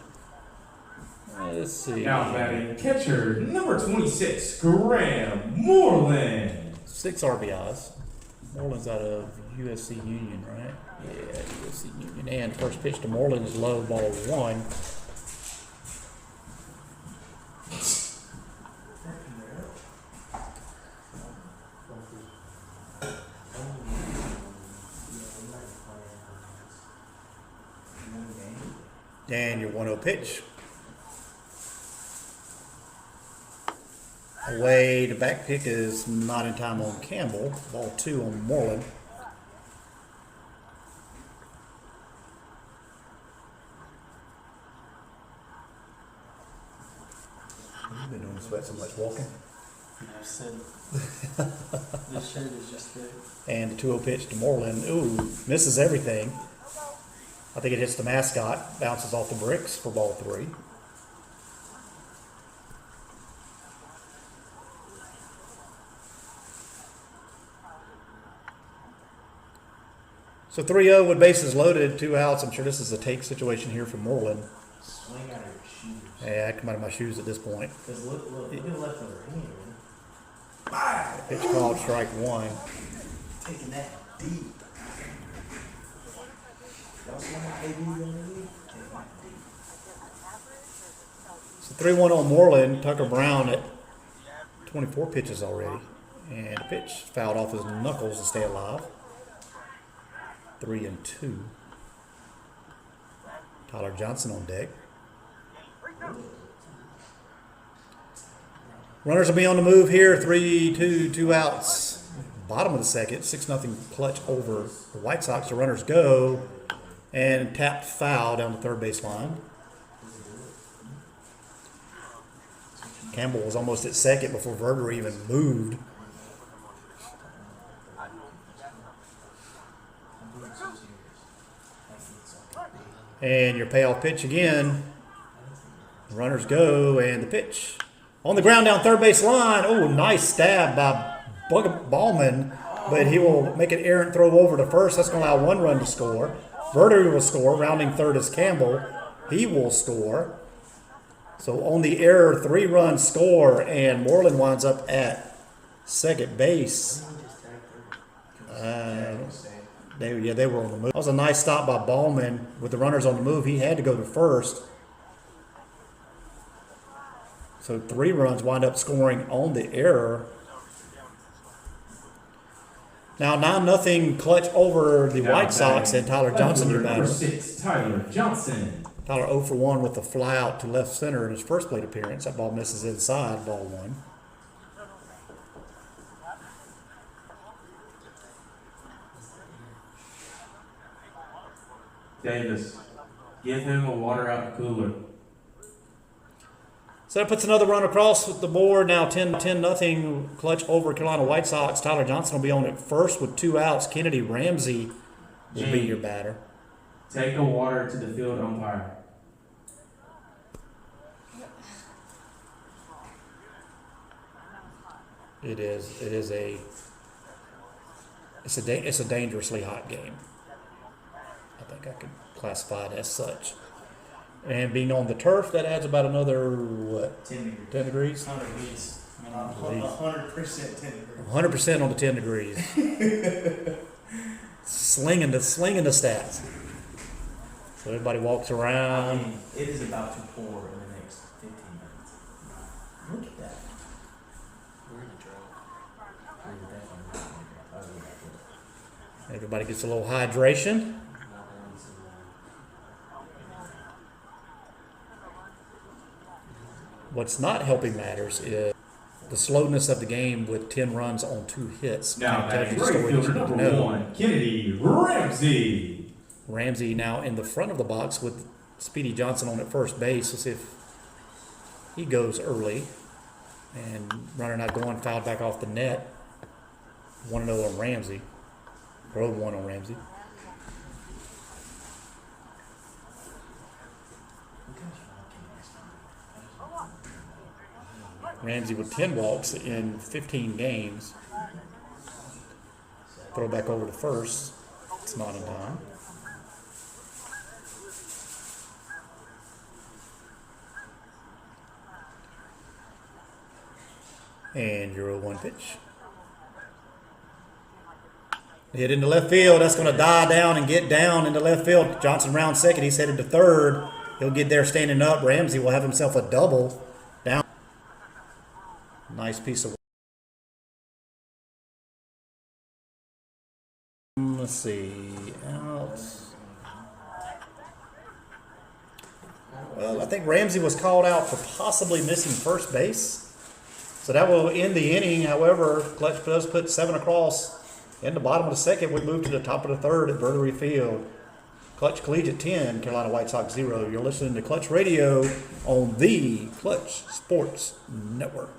Let's see. Now batting catcher, number 26, Graham Moreland. 6 RBIs. Moreland's out of USC Union, right? Yeah, USC Union. And first pitch to Moreland is low, ball 1. And your 1-0 pitch. Away, the back pick is not in time on Campbell. Ball 2 on Moreland. You've been doing sweat so much walking. I've said this shirt is just good. And the 2-0 pitch to Moreland. Ooh, misses everything. I think it hits the mascot, bounces off the bricks for ball 3. So 3-0 with bases loaded, 2 outs. I'm sure this is a take situation here for Moreland. Swing out of your shoes. Yeah, I come out of my shoes at this point. Because look at the left of her hand. Pitch called strike 1. Taking that deep. Y'all see how KB on the league? Taking that deep. So 3-1 on Moreland. Tucker Brown at 24 pitches already. And a pitch fouled off his knuckles to stay alive. 3-2. Tyler Johnson on deck. Runners will be on the move here. 3-2, 2 outs. Bottom of the second. 6-0 Klutch over the White Sox. The runners go. And tapped foul down the third base line. Campbell was almost at second before Verder even moved. And your payoff pitch again. Runners go, and the pitch. On the ground down third base line. Oh, nice stab by Ballman. But he will make an errant throw over to first. That's going to allow 1 run to score. Verder will score. Rounding third is Campbell. He will score. So on the error, 3 runs score, and Moreland winds up at second base. They were on the move. That was a nice stop by Ballman with the runners on the move. He had to go to first. So 3 runs wind up scoring on the error. Now 9-0 Clutch over the White Sox, and Tyler Johnson, your batter. Number 6, Tyler Johnson. Tyler 0 for 1 with a fly out to left center in his first plate appearance. That ball misses inside, ball 1. Davis, give him a water out the cooler. So that puts another run across the board. Now 10-0 Clutch over Carolina White Sox. Tyler Johnson will be on at first with 2 outs. Kennedy Ramsey will be your batter. Take the water to the field umpire. It's a dangerously hot game. I think I could classify it as such. And being on the turf, that adds about another, what, 10 10 degrees? 100 beats. 100% 10 degrees. 100% on the 10 degrees. slinging the stats. So everybody walks around. I mean, it is about to pour in the next 15 minutes. Look at that. We're in a drought. We're definitely not in a drought. Everybody gets a little hydration. Not once in a What's not helping matters is the slowness of the game with 10 runs on 2 hits. Now, Kind of batting tells you the right story that fielder you need to number know. 1, Kennedy Ramsey. Ramsey now in the front of the box with Speedy Johnson on at first base. Let's see if he goes early. And runner not going, fouled back off the net. 1-0 on Ramsey. Or 0-1 on Ramsey. Ramsey with 10 walks in 15 games. Throw back over to first. It's not in time. And your 0-1 pitch. Hit into left field. That's going to die down and get down into left field. Johnson round second. He's headed to third. He'll get there standing up. Ramsey will have himself a double. Down. Nice piece of. Let's see. Out. Well, I think Ramsey was called out for possibly missing first base. So that will end the inning. However, Clutch does put 7 across in the bottom of the second. We move to the top of the third at Verdery Field. Klutch Collegiate 10, Carolina White Sox 0. You're listening to Clutch Radio on the Clutch Sports Network.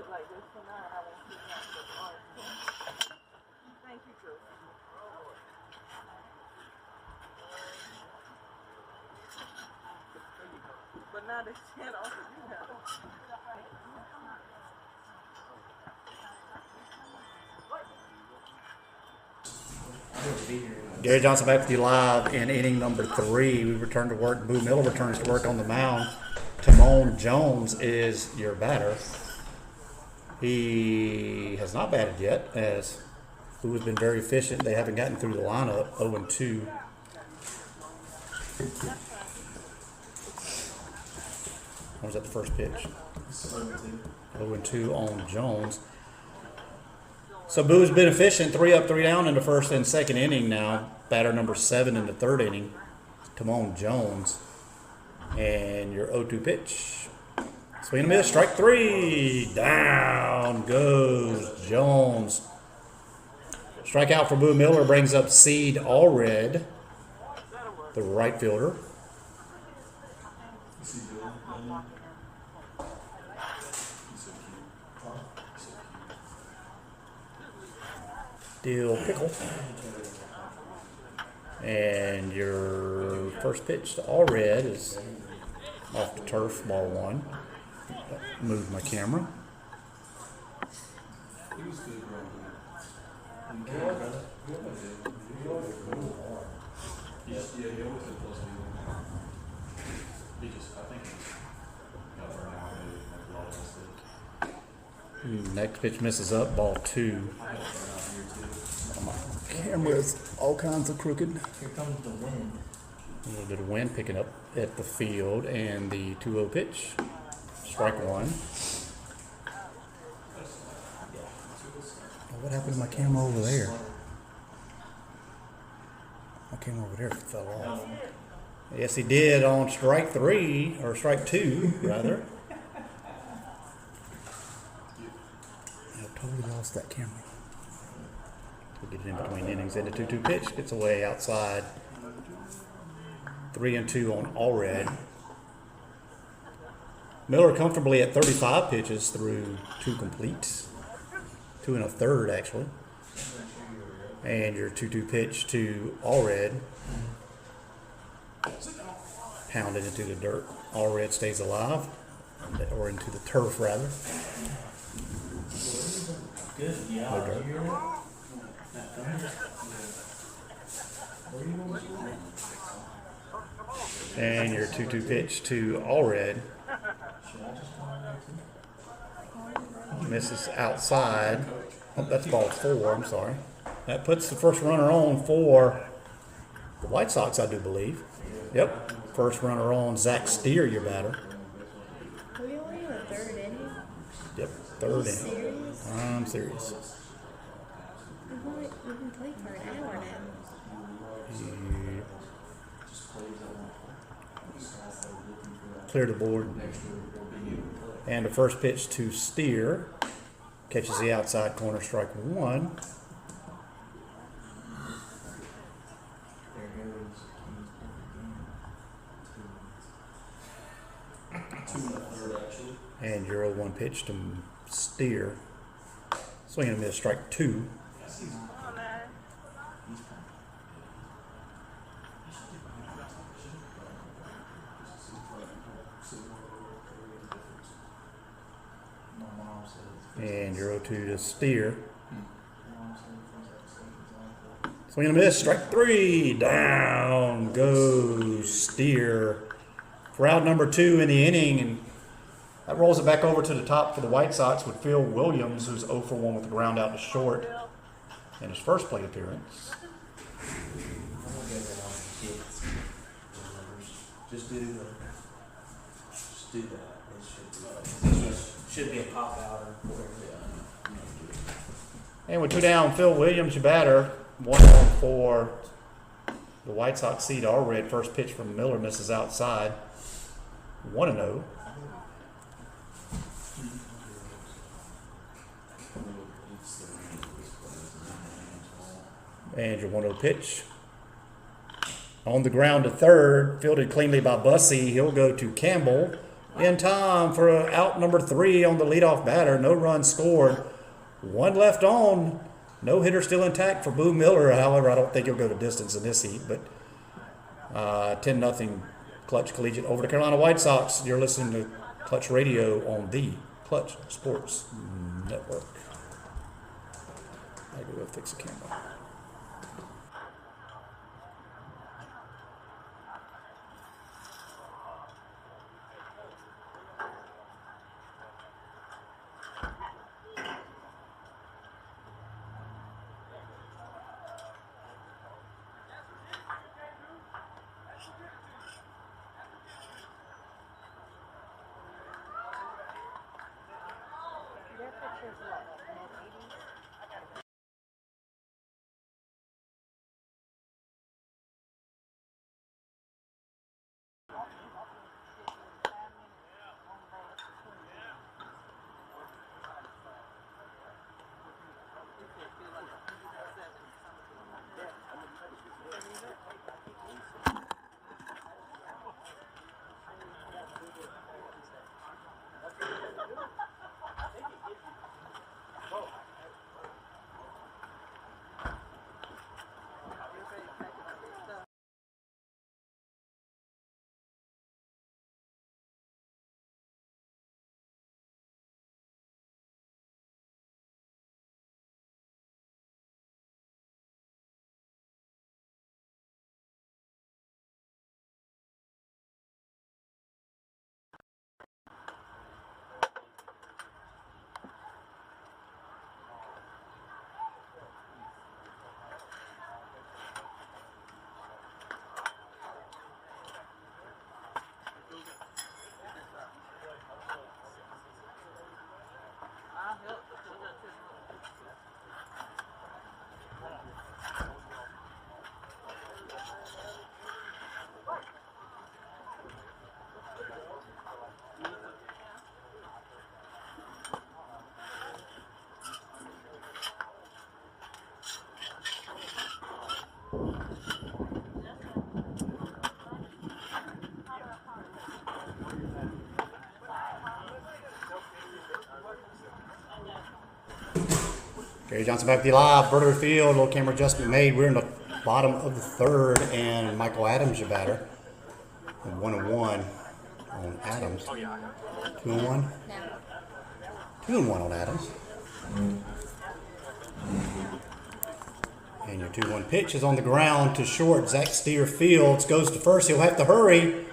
like this tonight, I won't see that the art. Thank you, Drew. But now they can't offer you that. Gary Johnson back with you live in inning number 3. We return to work. Boo Miller returns to work on the mound. Timon Jones is your batter. He has not batted yet, as Boo has been very efficient. They haven't gotten through the lineup. 0-2. Or was that the first pitch? 0-2 on Jones. So Boo's been efficient, 3 up, 3 down in the first and second inning now. Batter number 7 in the third inning, Timon Jones. And your 0-2 pitch. Swing and a miss, strike 3. Down goes Jones. Strikeout for Boo Miller brings up Seed Allred, the right fielder. Dill Pickle. And your first pitch to Allred is off the turf, ball 1. Move my camera. Next pitch misses up, ball 2. Camera's all kinds of crooked. Here comes the wind. A little bit of wind picking up at the field, and the 2-0 pitch. Strike 1. What happened to my camera over there? My camera over there fell off. Yes, he did on strike 3, or strike 2, rather. I totally lost that camera. We'll get it in between innings. And the 2-2 pitch gets away outside. 3-2 on Allred. Miller comfortably at 35 pitches through 2 completes. 2 1/3 actually. And your 2-2 pitch to Allred. Pounded into the dirt. Allred stays alive. Or into the turf rather. Good. Yeah. No dirt. You hear that? And your 2-2 pitch to Allred. Misses outside. Oh, that's ball 4, I'm sorry. That puts the first runner on for the White Sox, I do believe. Yep. First runner on, Zach Steer, your batter. Are we only in the third inning? Yep, third inning. Serious? I'm serious. We've been playing for an hour now. You clear the board. And the first pitch to Steer. Catches the outside corner, strike 1. And your 0-1 pitch to Steer. Swing and a miss, strike 2. And your 0-2 to Steer. Swing and a miss, strike 3. Down goes Steer. For out number 2 in the inning, and that rolls it back over to the top for the White Sox with Phil Williams, who's 0 for 1 with the ground out to short in his first plate appearance. Just do that. It should be a pop out or whatever. And with 2 down, Phil Williams, your batter. 1-0 for the White Sox. Seed Allred. First pitch from Miller misses outside. 1-0. And your 1-0 pitch. On the ground to third, fielded cleanly by Bussey. He'll go to Campbell In time for out number 3 on the leadoff batter. No runs scored. 1 left on. No hitter still intact for Boo Miller. However, I don't think he'll go the distance in this heat. But 10-0 Klutch Collegiate over the Carolina White Sox. You're listening to Klutch Radio on the Klutch Sports Network. I gotta go fix the camera. Their picture's what? Mid-80s? Gary Johnson back with you live. Burger Field, little camera adjustment made. We're in the bottom of the 3rd, and Michael Adams, your batter. 1-1 on Adams. 2-1? 2-1 on Adams. And your 2-1 pitch is on the ground to short. Zach Steer Fields goes to first. He'll have to hurry.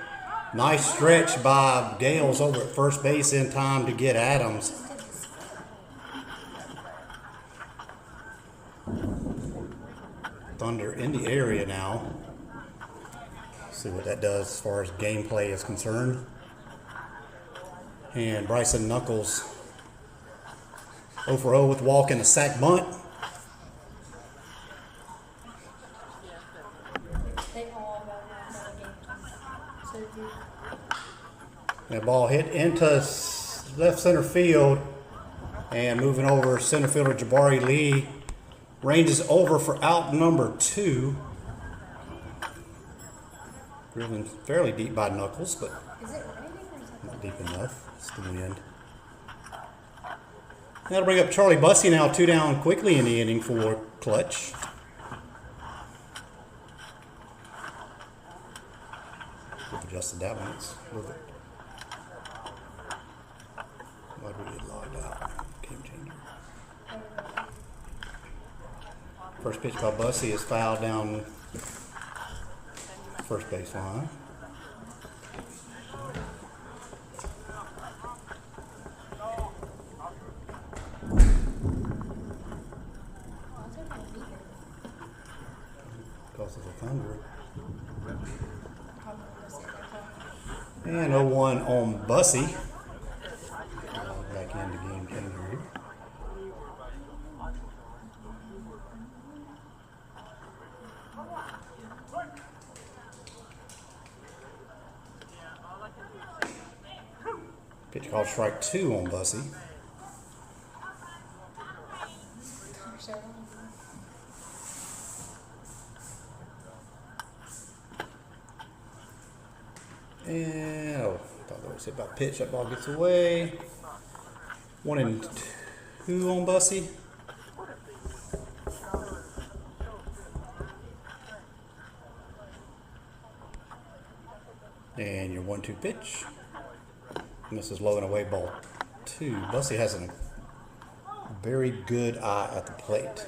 Nice stretch by Gales over at first base in time to get Adams. Thunder in the area now. See what that does as far as gameplay is concerned. And Bryson Knuckles 0 for 0 with walk and a sack bunt. They all got another game. So do That ball hit into left center field. And moving over, center fielder Jabari Lee ranges over for out number 2. Driven fairly deep by Knuckles, but is it raining or is it? not deep enough. It's the wind. That'll bring up Charlie Bussey now, 2 down quickly in the inning for Klutch. We've adjusted that one. It's a little bit. Why did we get logged out? Game changer. First pitch by Bussey is fouled down first base line. Because of the Thunder. And 0-1 on Bussey. Back into game changer here. Pitch called strike 2 on Bussey. And, oh, thought that Always hit by pitch. That ball gets away. 1-2 on Bussy. And your 1-2 pitch. And this is low and away, ball 2. Bussy has a very good eye at the plate.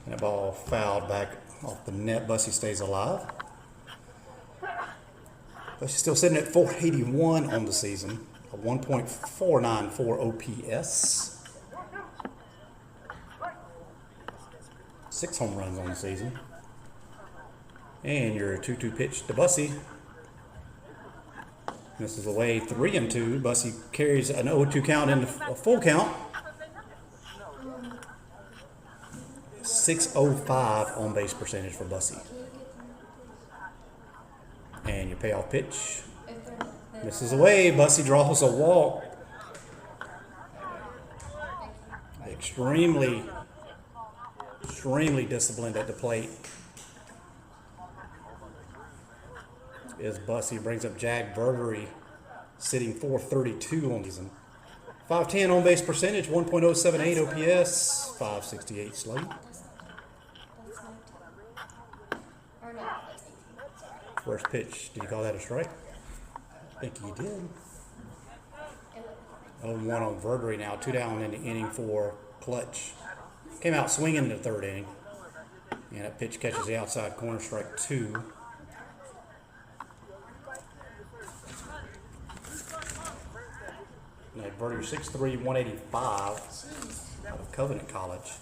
And the ball fouled back off the net. Bussy stays alive. Bussy's still sitting at 481 on the season. A 1.494 OPS. 6 home runs on the season. And your 2-2 pitch to Bussy. This is away 3-2. Bussy carries an 0-2 count into a full count. 605 on base percentage for Bussy. And your payoff pitch. Misses away. Bussy draws a walk. Extremely disciplined at the plate is Bussy. Brings up Jack Verdery, sitting 432 on season. 510 on base percentage, 1.078 OPS, 568 slate. Or no, that's 18. Sorry. First pitch, did you call that a strike? I think you did. 0-1 on Verdery now, 2 down in the inning for Klutch. Came out swinging in the third inning. And that pitch catches the outside corner, strike 2. Now Verdery 6'3", 185 out of Covenant College.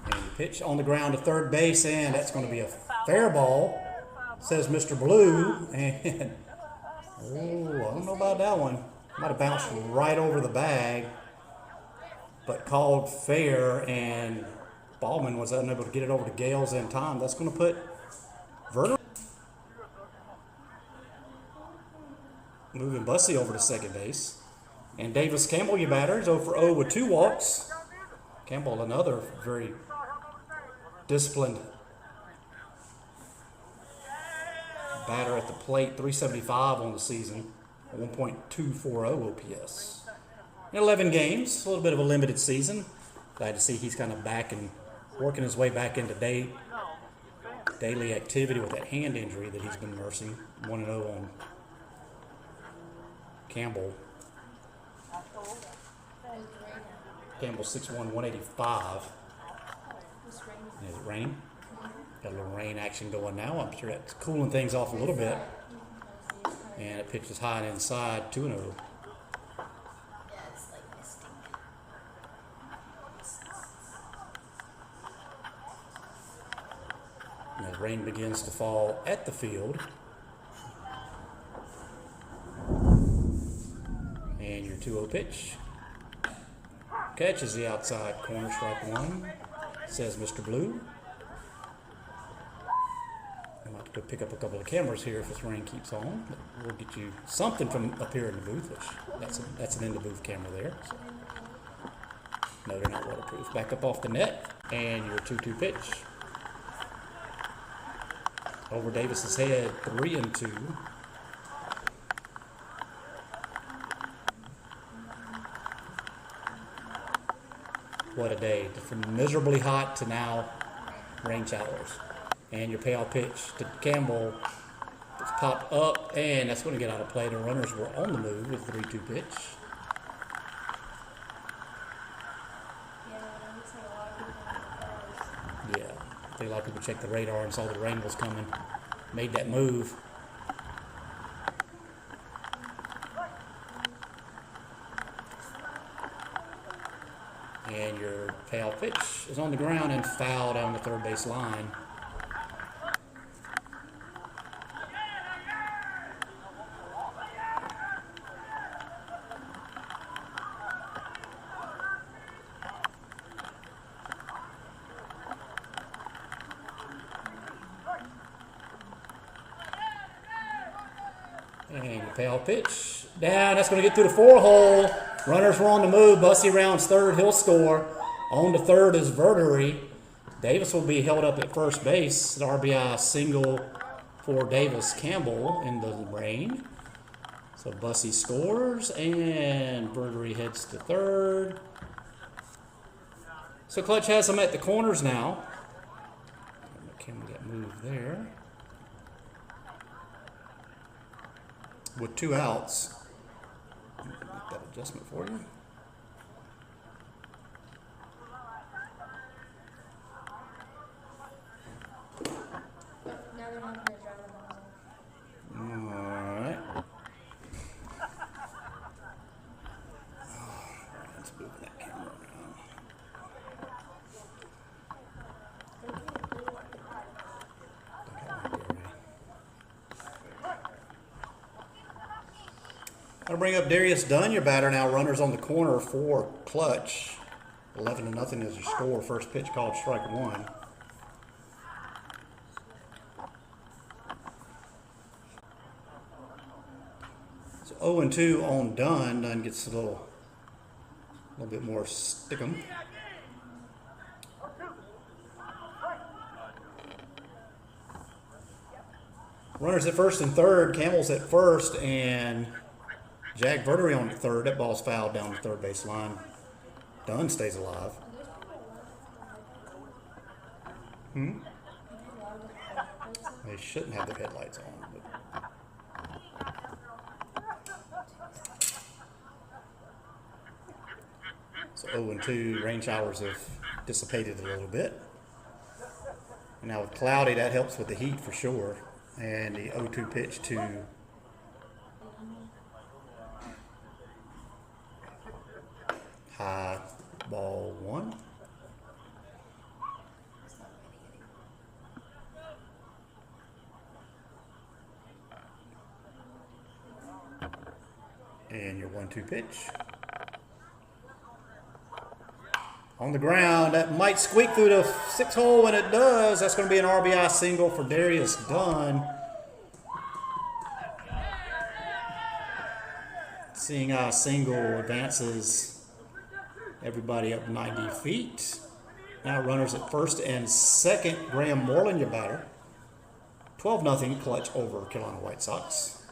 And the pitch on the ground to third base, and that's going to be a fair ball, says Mr. Blue. And oh, I don't know about that one. Might have bounced right over the bag, but called fair, and Ballman was unable to get it over to Gales in time. That's going to put Verdery moving Bussy over to second base. And Davis Campbell, your batter, is 0 for 0 with 2 walks. Campbell, another very disciplined batter at the plate, 375 on the season, 1.240 OPS. In 11 games, a little bit of a limited season. Glad to see he's kind of back and working his way back into daily activity with that hand injury that he's been nursing. 1-0 on Campbell. Campbell 6'1", 185. Is it raining? Got a little rain action going now. I'm sure that's cooling things off a little bit. And it pitches high and inside, 2-0. Yeah, it's like misting. And as rain begins to fall at the field. And your 2-0 pitch. Catches the outside corner, strike 1, says Mr. Blue. I'm about to go pick up a couple of cameras here if this rain keeps on. We'll get you something from up here in the booth, which that's an in the booth camera there. So. No, they're not waterproof. Back up off the net, and your 2-2 pitch. Over Davis's head, 3-2. What a day. From miserably hot to now rain showers. And your payoff pitch to Campbell. It's popped up, and that's going to get out of play. The runners were on the move with 3-2 pitch. Yeah, it looks like a lot of people in the cars. Yeah, I think a lot of people checked the radar and saw the rain was coming. Made that move. And your payoff pitch is on the ground and foul down the third base line. And your payoff pitch down. That's going to get through the 4-hole. Runners were on the move. Bussy rounds third. He'll score. On to third is Verdery. Davis will be held up at first base. An RBI single for Davis Campbell in the rain. So Bussey scores, and Verdery heads to third. So Klutch has them at the corners now. Can we get moved there? With 2 outs. Make that adjustment for you. Now they're not gonna drive the balls off. Alright. Let's move that camera around. I'll bring up Darius Dunn, your batter now. Runners on the corner for Klutch. 11-0 is your score. First pitch called strike 1. So 0-2 on Dunn. Dunn gets a little bit more stickum. Runners at first and third. Campbell's at first, and Jack Verdery on third. That ball's fouled down the third base line. Dunn stays alive. They shouldn't have their headlights on. But so 0-2, rain showers have dissipated a little bit. And now with cloudy, that helps with the heat for sure. And the 0-2 pitch to high ball 1. And your 1-2 pitch. On the ground, that might squeak through the 6 hole, and it does. That's going to be an RBI single for Darius Dunn. Seeing eye single advances everybody up 90 feet. Now runners at first and second. Graham Moreland, your batter. 12-0 Klutch over Carolina White Sox.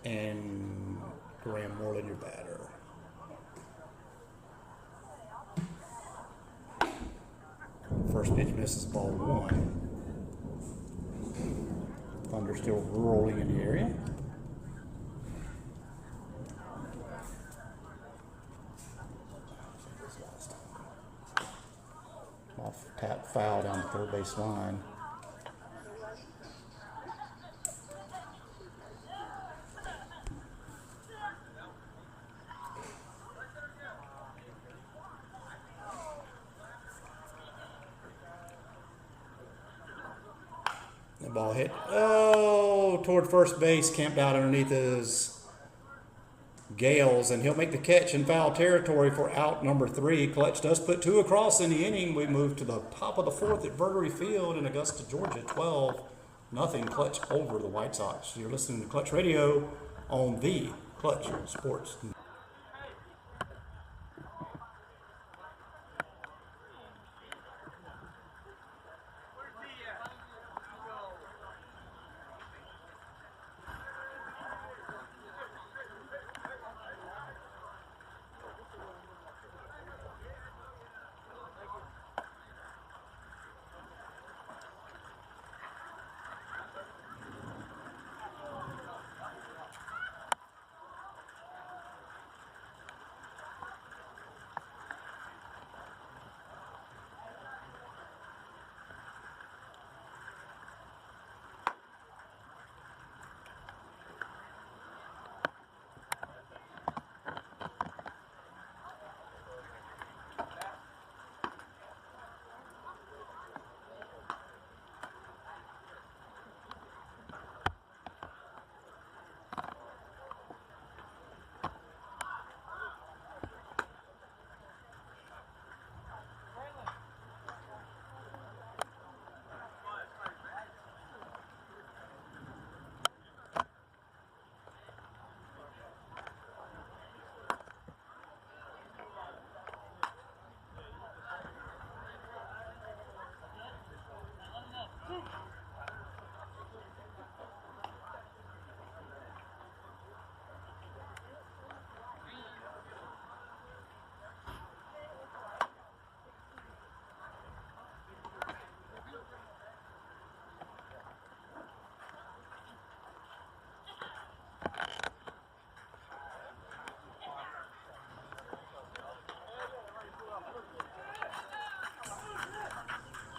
And Graham Moreland, your batter. First pitch misses, ball 1. Thunder still rolling in the area. Off tap foul down the third base line. The ball hit, toward first base, camped out underneath his Gales, and he'll make the catch in foul territory for out number 3. Klutch does put 2 across in the inning. We move to the top of the 4th at Verdery Field in Augusta, Georgia. 12-0 Klutch over the White Sox. You're listening to Klutch Radio on the Klutch Sports.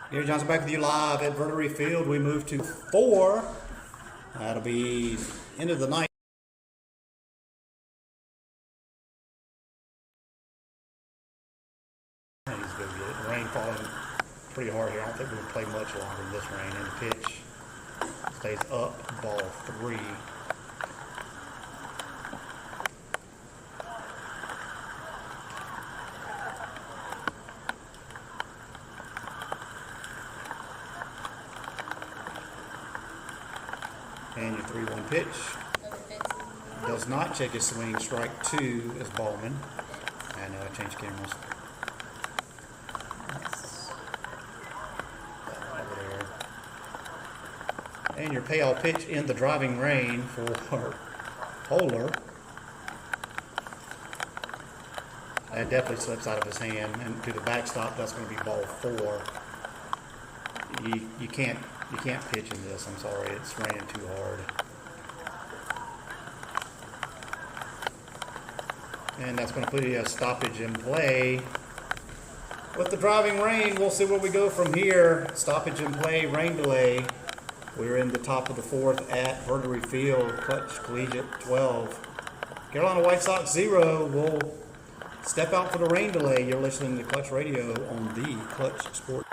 Gary Johnson back with you live at Verdery Field. We move to 4. That'll be end of the night. He's going to get it. Rain falling pretty hard here. I don't think we're going to play much longer in this rain. And the pitch stays up, ball 3. And your 3-1 pitch. Does not check his swing. Strike 2 is Ballman. I know I changed cameras. Over there. And your payoff pitch in the driving rain for Polar. That definitely slips out of his hand. And to the backstop, that's going to be ball 4. You can't pitch in this. I'm sorry, it's raining too hard. And that's going to put you a stoppage in play. With the driving rain, we'll see where we go from here. Stoppage in play, rain delay. We're in the top of the 4th at Verdery Field. Klutch Collegiate 12. Carolina White Sox 0. We'll step out for the rain delay. You're listening to Klutch Radio on the Klutch Sports.